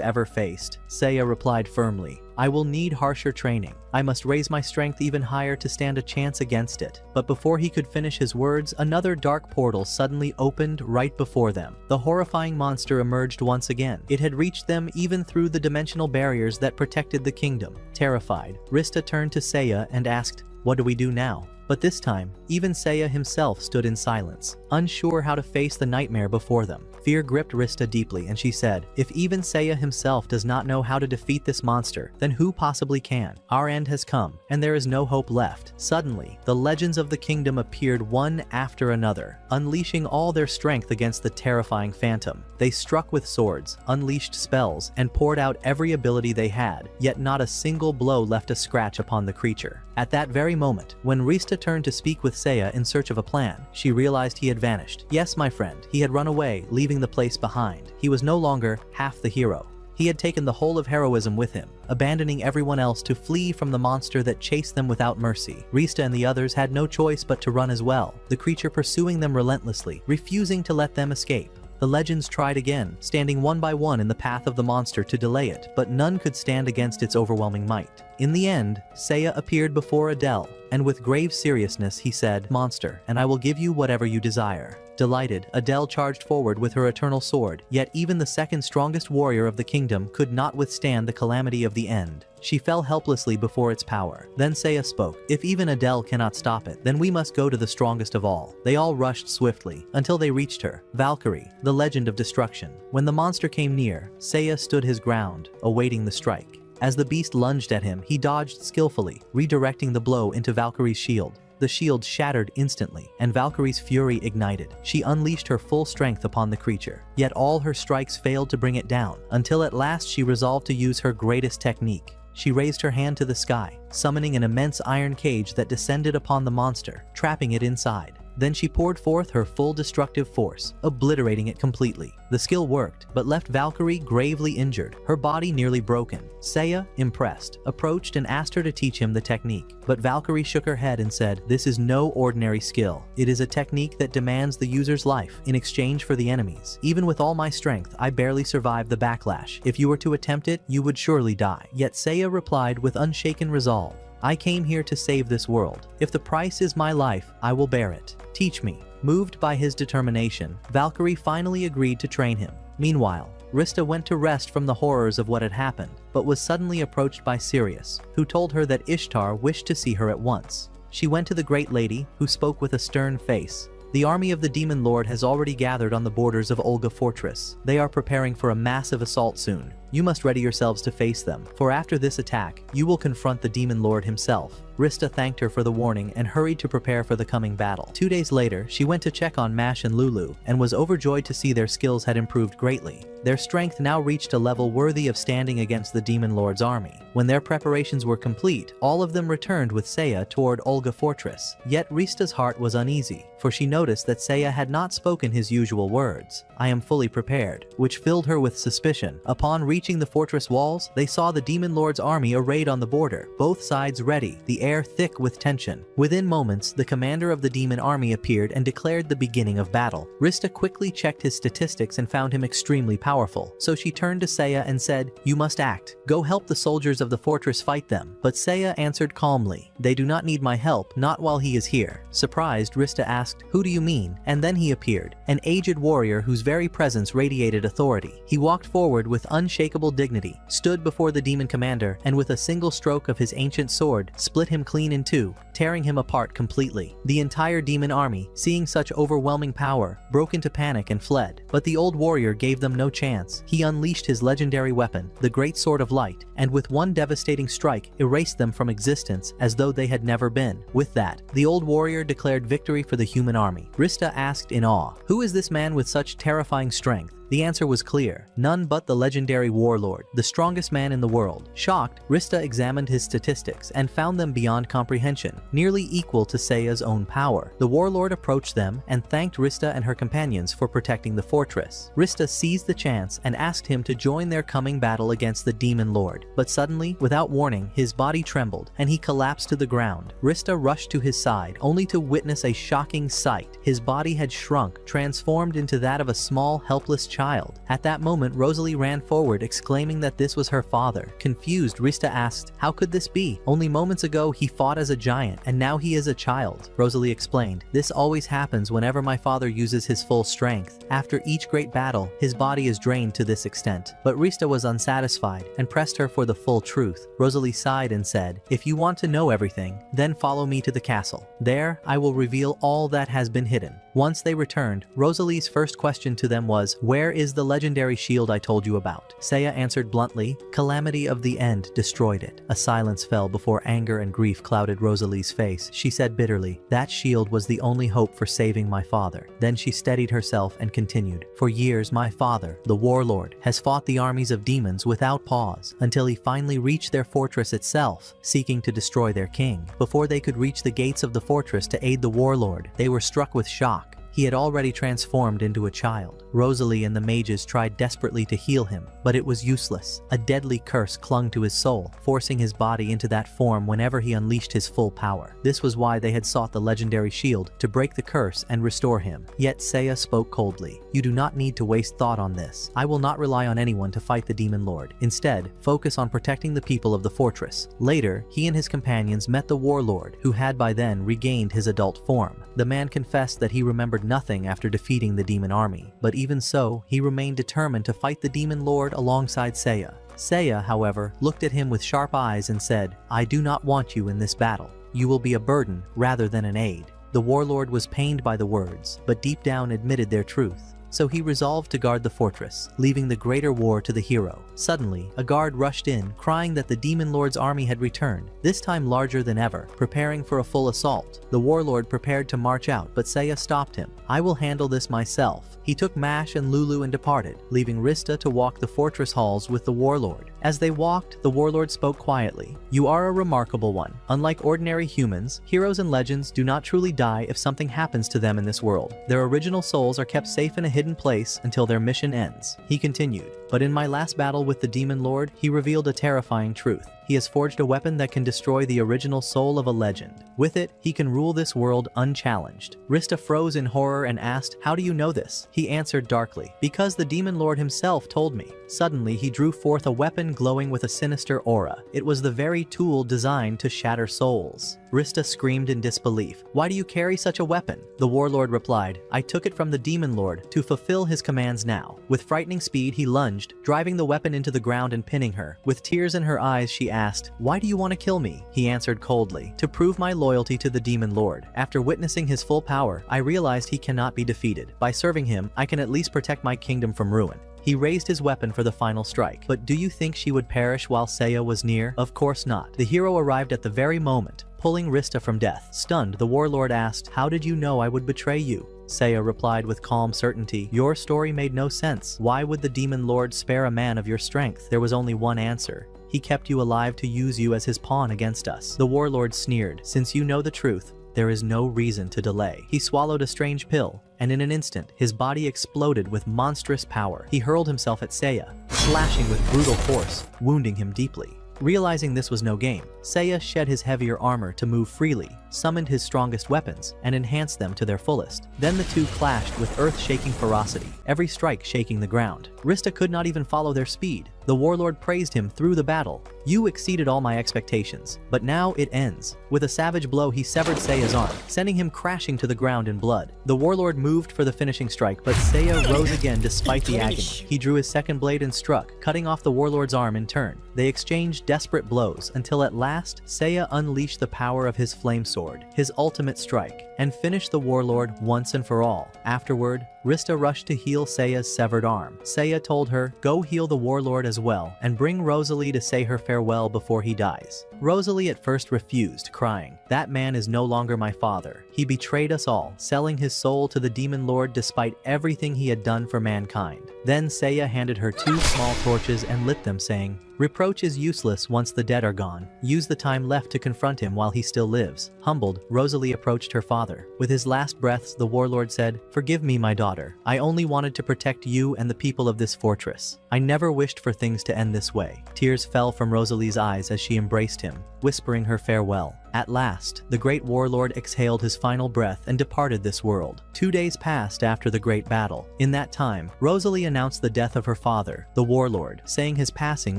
ever faced." Seiya replied firmly, "I will need harsher training. I must raise my strength even higher to stand a chance against it." But before he could finish his words, another dark portal suddenly opened right before them. The horrifying monster emerged once again. It had reached them even through the dimensional barriers that protected the kingdom. Terrified, Rista turned to Seiya and asked, "What do we do now?" But this time, even Seiya himself stood in silence, unsure how to face the nightmare before them. Fear gripped Rista deeply, and she said, "If even Seiya himself does not know how to defeat this monster, then who possibly can? Our end has come, and there is no hope left." Suddenly, the legends of the kingdom appeared one after another, unleashing all their strength against the terrifying phantom. They struck with swords, unleashed spells, and poured out every ability they had, yet not a single blow left a scratch upon the creature. At that very moment, when Rista turned to speak with Seiya in search of a plan, she realized he had vanished. Yes, my friend, he had run away, leaving the place behind. He was no longer half the hero. He had taken the whole of heroism with him, abandoning everyone else to flee from the monster that chased them without mercy. Rista and the others had no choice but to run as well, the creature pursuing them relentlessly, refusing to let them escape. The legends tried again, standing one by one in the path of the monster to delay it, but none could stand against its overwhelming might. In the end, Seiya appeared before Adele, and with grave seriousness he said, "Monster, and I will give you whatever you desire." Delighted, Adele charged forward with her eternal sword, yet even the second strongest warrior of the kingdom could not withstand the calamity of the end. She fell helplessly before its power. Then Seiya spoke, "If even Adele cannot stop it, then we must go to the strongest of all." They all rushed swiftly, until they reached her, Valkyrie, the legend of destruction. When the monster came near, Seiya stood his ground, awaiting the strike. As the beast lunged at him, he dodged skillfully, redirecting the blow into Valkyrie's shield. The shield shattered instantly, and Valkyrie's fury ignited. She unleashed her full strength upon the creature. Yet all her strikes failed to bring it down, until at last she resolved to use her greatest technique. She raised her hand to the sky, summoning an immense iron cage that descended upon the monster, trapping it inside. Then she poured forth her full destructive force, obliterating it completely. The skill worked, but left Valkyrie gravely injured, her body nearly broken. Seiya, impressed, approached and asked her to teach him the technique. But Valkyrie shook her head and said, "This is no ordinary skill. It is a technique that demands the user's life in exchange for the enemy's. Even with all my strength, I barely survived the backlash. If you were to attempt it, you would surely die." Yet Seiya replied with unshaken resolve, "I came here to save this world. If the price is my life, I will bear it. Teach me." Moved by his determination, Valkyrie finally agreed to train him. Meanwhile, Rista went to rest from the horrors of what had happened, but was suddenly approached by Sirius, who told her that Ishtar wished to see her at once. She went to the great lady, who spoke with a stern face. "The army of the Demon Lord has already gathered on the borders of Olga Fortress. They are preparing for a massive assault soon. You must ready yourselves to face them, for after this attack, you will confront the Demon Lord himself." Rista thanked her for the warning and hurried to prepare for the coming battle. 2 days later, she went to check on Mash and Lulu, and was overjoyed to see their skills had improved greatly. Their strength now reached a level worthy of standing against the Demon Lord's army. When their preparations were complete, all of them returned with Seiya toward Olga Fortress. Yet Rista's heart was uneasy, for she noticed that Seiya had not spoken his usual words, "I am fully prepared," which filled her with suspicion. Upon reaching Reaching the fortress walls, they saw the Demon Lord's army arrayed on the border, both sides ready, the air thick with tension. Within moments, the commander of the demon army appeared and declared the beginning of battle. Rista quickly checked his statistics and found him extremely powerful, so she turned to Seiya and said, "You must act. Go help the soldiers of the fortress fight them." But Seiya answered calmly, "They do not need my help, not while he is here." Surprised, Rista asked, "Who do you mean?" And then he appeared, an aged warrior whose very presence radiated authority. He walked forward with unshakable dignity, stood before the demon commander, and with a single stroke of his ancient sword, split him clean in two, tearing him apart completely. The entire demon army, seeing such overwhelming power, broke into panic and fled. But the old warrior gave them no chance. He unleashed his legendary weapon, the Great Sword of Light, and with one devastating strike, erased them from existence as though they had never been. With that, the old warrior declared victory for the human army. Rista asked in awe, "Who is this man with such terrifying strength?" The answer was clear. None but the legendary warlord, the strongest man in the world. Shocked, Rista examined his statistics and found them beyond comprehension, nearly equal to Seiya's own power. The warlord approached them and thanked Rista and her companions for protecting the fortress. Rista seized the chance and asked him to join their coming battle against the demon lord. But suddenly, without warning, his body trembled and he collapsed to the ground. Rista rushed to his side, only to witness a shocking sight. His body had shrunk, transformed into that of a small, helpless child. At that moment, Rosalie ran forward, exclaiming that this was her father. Confused, Rista asked, "How could this be? Only moments ago he fought as a giant, and now he is a child." Rosalie explained, "This always happens whenever my father uses his full strength. After each great battle, his body is drained to this extent." But Rista was unsatisfied and pressed her for the full truth. Rosalie sighed and said, "If you want to know everything, then follow me to the castle. There, I will reveal all that has been hidden." Once they returned, Rosalie's first question to them was, "Where is the legendary shield I told you about?" Seiya answered bluntly, "Calamity of the End destroyed it." A silence fell before anger and grief clouded Rosalie's face. She said bitterly, "That shield was the only hope for saving my father." Then she steadied herself and continued, "For years my father, the warlord, has fought the armies of demons without pause, until he finally reached their fortress itself, seeking to destroy their king. Before they could reach the gates of the fortress to aid the warlord, they were struck with shock. He had already transformed into a child. Rosalie and the mages tried desperately to heal him, but it was useless. A deadly curse clung to his soul, forcing his body into that form whenever he unleashed his full power. This was why they had sought the legendary shield, to break the curse and restore him. Yet Seiya spoke coldly, "You do not need to waste thought on this. I will not rely on anyone to fight the demon lord. Instead, focus on protecting the people of the fortress." Later, he and his companions met the warlord, who had by then regained his adult form. The man confessed that he remembered nothing after defeating the demon army, but even so, he remained determined to fight the demon lord alongside Seiya. Seiya, however, looked at him with sharp eyes and said, "I do not want you in this battle. You will be a burden rather than an aid." The warlord was pained by the words, but deep down admitted their truth. So he resolved to guard the fortress, leaving the greater war to the hero. Suddenly, a guard rushed in, crying that the demon lord's army had returned, this time larger than ever, preparing for a full assault. The warlord prepared to march out, but Seiya stopped him. "I will handle this myself." He took Mash and Lulu and departed, leaving Rista to walk the fortress halls with the warlord. As they walked, the warlord spoke quietly, "You are a remarkable one. Unlike ordinary humans, heroes and legends do not truly die if something happens to them in this world. Their original souls are kept safe in a hidden place until their mission ends." He continued, "But in my last battle with the demon lord, he revealed a terrifying truth. He has forged a weapon that can destroy the original soul of a legend. With it, he can rule this world unchallenged." Rista froze in horror and asked, "How do you know this?" He answered darkly, "Because the demon lord himself told me." Suddenly, he drew forth a weapon glowing with a sinister aura. It was the very tool designed to shatter souls. Rista screamed in disbelief. "Why do you carry such a weapon?" The warlord replied, "I took it from the demon lord to fulfill his commands now." With frightening speed, he lunged, driving the weapon into the ground and pinning her. With tears in her eyes, she asked, "Why do you want to kill me?" He answered coldly, "To prove my loyalty to the demon lord. After witnessing his full power, I realized he cannot be defeated. By serving him, I can at least protect my kingdom from ruin." He raised his weapon for the final strike. But do you think she would perish while Seiya was near? Of course not. The hero arrived at the very moment, pulling Rista from death. Stunned, the warlord asked, "How did you know I would betray you?" Seiya replied with calm certainty, "Your story made no sense. Why would the demon lord spare a man of your strength? There was only one answer. He kept you alive to use you as his pawn against us." The warlord sneered, "Since you know the truth, there is no reason to delay." He swallowed a strange pill and in an instant, his body exploded with monstrous power. He hurled himself at Seiya, slashing with brutal force, wounding him deeply. Realizing this was no game, Seiya shed his heavier armor to move freely, summoned his strongest weapons, and enhanced them to their fullest. Then the two clashed with earth-shaking ferocity, every strike shaking the ground. Rista could not even follow their speed. The warlord praised him through the battle. "You exceeded all my expectations, but now it ends." With a savage blow, he severed Seiya's arm, sending him crashing to the ground in blood. The warlord moved for the finishing strike, but Seiya rose again despite the agony. He drew his second blade and struck, cutting off the warlord's arm in turn. They exchanged desperate blows until at last, Seiya unleashed the power of his flame sword, his ultimate strike, and finished the warlord once and for all. Afterward, Rista rushed to heal Seiya's severed arm. Seiya told her, "Go heal the warlord as well, and bring Rosalie to say her farewell before he dies." Rosalie at first refused, crying, "That man is no longer my father. He betrayed us all, selling his soul to the demon lord despite everything he had done for mankind." Then Seiya handed her 2 small torches and lit them, saying, "Reproach is useless once the dead are gone. Use the time left to confront him while he still lives." Humbled, Rosalie approached her father. With his last breaths, the warlord said, "Forgive me, my daughter. I only wanted to protect you and the people of this fortress. I never wished for things to end this way." Tears fell from Rosalie's eyes as she embraced him, whispering her farewell. At last, the great warlord exhaled his final breath and departed this world. 2 days passed after the great battle. In that time, Rosalie announced the death of her father, the warlord, saying his passing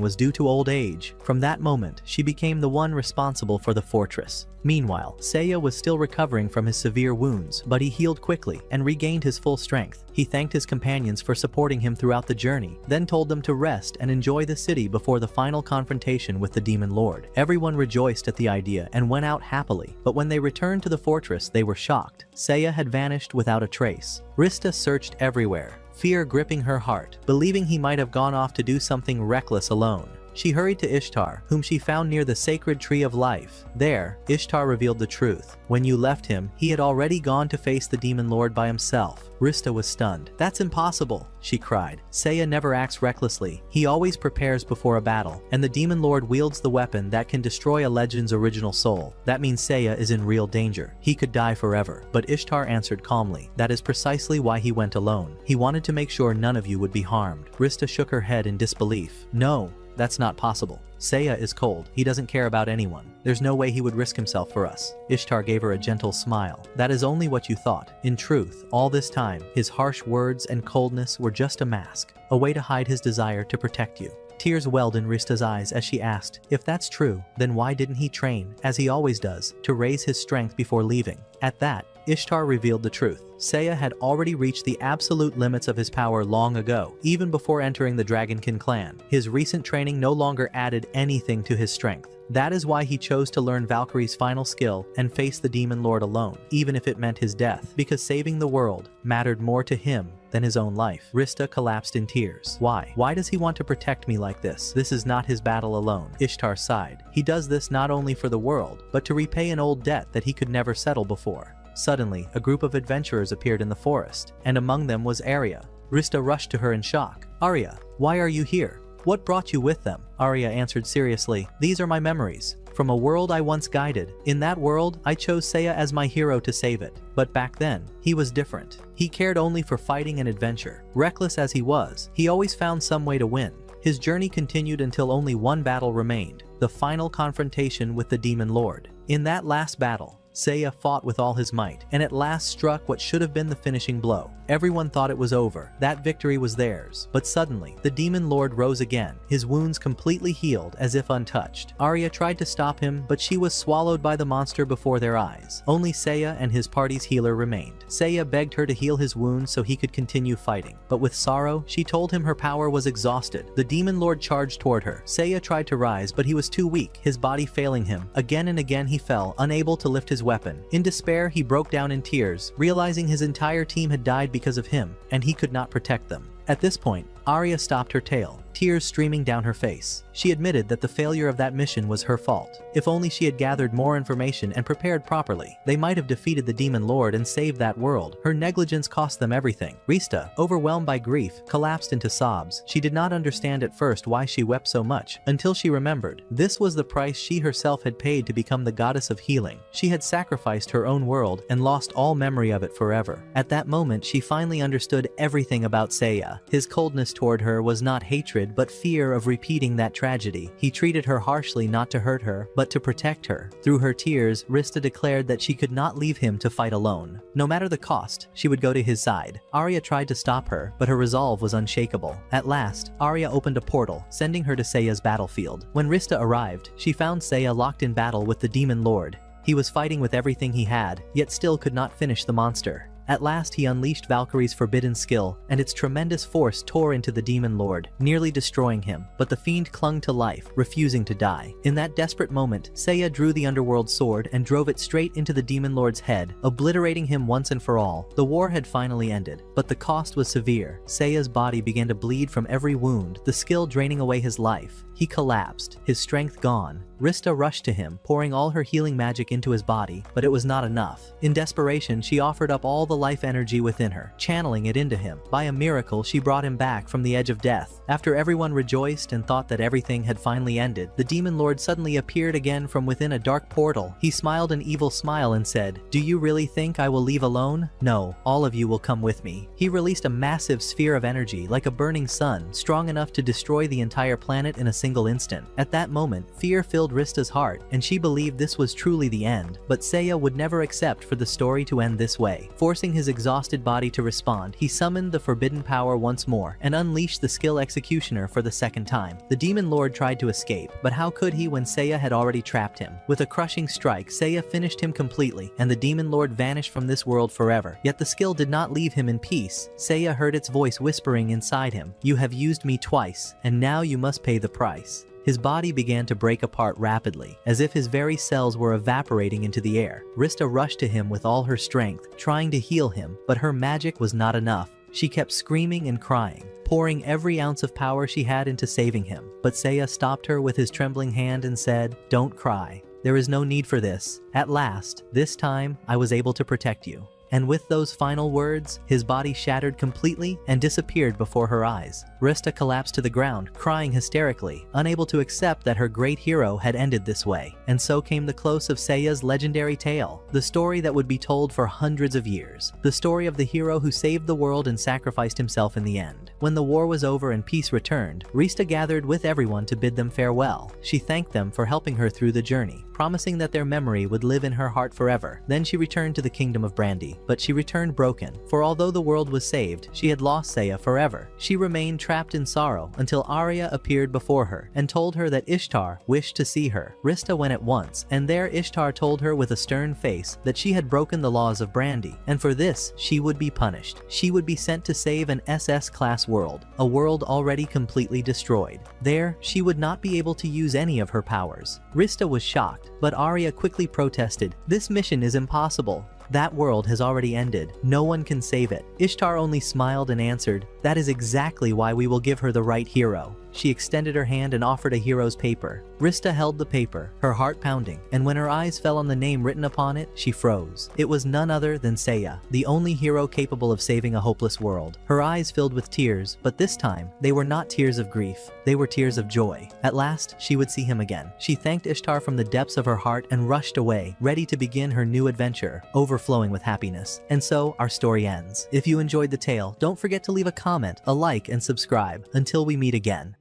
was due to old age. From that moment, she became the one responsible for the fortress. Meanwhile, Seiya was still recovering from his severe wounds, but he healed quickly and regained his full strength. He thanked his companions for supporting him throughout the journey, then told them to rest and enjoy the city before the final confrontation with the demon lord. Everyone rejoiced at the idea and went out happily, but when they returned to the fortress, they were shocked. Seiya had vanished without a trace. Rista searched everywhere, fear gripping her heart, believing he might have gone off to do something reckless alone. She hurried to Ishtar, whom she found near the sacred tree of life. There, Ishtar revealed the truth. When you left him, he had already gone to face the demon lord by himself. Rista was stunned. "That's impossible," she cried. "Seiya never acts recklessly. He always prepares before a battle, and the demon lord wields the weapon that can destroy a legend's original soul. That means Seiya is in real danger. He could die forever." But Ishtar answered calmly, "That is precisely why he went alone. He wanted to make sure none of you would be harmed." Rista shook her head in disbelief. "No. That's not possible. Seiya is cold. He doesn't care about anyone. There's no way he would risk himself for us." Ishtar gave her a gentle smile. "That is only what you thought. In truth, all this time, his harsh words and coldness were just a mask, a way to hide his desire to protect you." Tears welled in Rista's eyes as she asked, "If that's true, then why didn't he train, as he always does, to raise his strength before leaving?" At that, Ishtar revealed the truth. Seiya had already reached the absolute limits of his power long ago, even before entering the Dragonkin clan. His recent training no longer added anything to his strength. That is why he chose to learn Valkyrie's final skill and face the demon lord alone, even if it meant his death, because saving the world mattered more to him than his own life. Rista collapsed in tears. "Why? Why does he want to protect me like this? This is not his battle alone." Ishtar sighed. "He does this not only for the world, but to repay an old debt that he could never settle before." Suddenly, a group of adventurers appeared in the forest, and among them was Arya. Rista rushed to her in shock. "Arya, why are you here? What brought you with them?" Arya answered seriously, "These are my memories from a world I once guided. In that world, I chose Seiya as my hero to save it. But back then, he was different. He cared only for fighting and adventure. Reckless as he was, he always found some way to win." His journey continued until only one battle remained, the final confrontation with the demon lord. In that last battle, Seiya fought with all his might, and at last struck what should have been the finishing blow. Everyone thought it was over, that victory was theirs. But suddenly, the demon lord rose again, his wounds completely healed as if untouched. Arya tried to stop him, but she was swallowed by the monster before their eyes. Only Seiya and his party's healer remained. Seiya begged her to heal his wounds so he could continue fighting. But with sorrow, she told him her power was exhausted. The demon lord charged toward her. Seiya tried to rise, but he was too weak, his body failing him. Again and again he fell, unable to lift his weapon. In despair, he broke down in tears, realizing his entire team had died because of him, and he could not protect them. At this point, Arya stopped her tale, tears streaming down her face. She admitted that the failure of that mission was her fault. If only she had gathered more information and prepared properly, they might have defeated the Demon Lord and saved that world. Her negligence cost them everything. Rista, overwhelmed by grief, collapsed into sobs. She did not understand at first why she wept so much, until she remembered. This was the price she herself had paid to become the goddess of healing. She had sacrificed her own world and lost all memory of it forever. At that moment, she finally understood everything about Seiya. His coldness toward her was not hatred, but fear of repeating that tragedy. He treated her harshly not to hurt her, but to protect her. Through her tears, Rista declared that she could not leave him to fight alone. No matter the cost, she would go to his side. Arya tried to stop her, but her resolve was unshakable. At last, Arya opened a portal, sending her to Seiya's battlefield. When Rista arrived, she found Seiya locked in battle with the Demon Lord. He was fighting with everything he had, yet still could not finish the monster. At last he unleashed Valkyrie's forbidden skill, and its tremendous force tore into the Demon Lord, nearly destroying him, but the fiend clung to life, refusing to die. In that desperate moment, Seiya drew the underworld sword and drove it straight into the Demon Lord's head, obliterating him once and for all. The war had finally ended, but the cost was severe. Seiya's body began to bleed from every wound, the skill draining away his life. He collapsed, his strength gone. Rista rushed to him, pouring all her healing magic into his body, but it was not enough. In desperation, she offered up all the life energy within her, channeling it into him. By a miracle, she brought him back from the edge of death. After everyone rejoiced and thought that everything had finally ended, the Demon Lord suddenly appeared again from within a dark portal. He smiled an evil smile and said, "Do you really think I will leave alone? No, all of you will come with me." He released a massive sphere of energy, like a burning sun, strong enough to destroy the entire planet in a single instant. At that moment, fear filled Rista's heart, and she believed this was truly the end. But Seiya would never accept for the story to end this way. Forcing his exhausted body to respond, he summoned the forbidden power once more, and unleashed the skill executioner for the second time. The Demon Lord tried to escape, but how could he when Seiya had already trapped him? With a crushing strike, Seiya finished him completely, and the Demon Lord vanished from this world forever. Yet the skill did not leave him in peace. Seiya heard its voice whispering inside him, "You have used me twice, and now you must pay the price." His body began to break apart rapidly, as if his very cells were evaporating into the air. Rista rushed to him with all her strength, trying to heal him, but her magic was not enough. She kept screaming and crying, pouring every ounce of power she had into saving him. But Seiya stopped her with his trembling hand and said, "Don't cry. There is no need for this. At last, this time, I was able to protect you." And with those final words, his body shattered completely and disappeared before her eyes. Rista collapsed to the ground, crying hysterically, unable to accept that her great hero had ended this way. And so came the close of Seiya's legendary tale, the story that would be told for hundreds of years. The story of the hero who saved the world and sacrificed himself in the end. When the war was over and peace returned, Rista gathered with everyone to bid them farewell. She thanked them for helping her through the journey, promising that their memory would live in her heart forever. Then she returned to the kingdom of Brandy, but she returned broken, for although the world was saved, she had lost Seiya forever. She remained trapped in sorrow until Arya appeared before her and told her that Ishtar wished to see her. Rista went at once, and there Ishtar told her with a stern face that she had broken the laws of Brandy, and for this she would be punished. She would be sent to save an SS-class world, a world already completely destroyed. There, she would not be able to use any of her powers. Rista was shocked, but Arya quickly protested, "This mission is impossible. That world has already ended. No one can save it." Ishtar only smiled and answered, "That is exactly why we will give her the right hero." She extended her hand and offered a hero's paper. Rista held the paper, her heart pounding, and when her eyes fell on the name written upon it, she froze. It was none other than Seiya, the only hero capable of saving a hopeless world. Her eyes filled with tears, but this time, they were not tears of grief. They were tears of joy. At last, she would see him again. She thanked Ishtar from the depths of her heart and rushed away, ready to begin her new adventure, overflowing with happiness. And so, our story ends. If you enjoyed the tale, don't forget to leave a comment, a like, and subscribe. Until we meet again.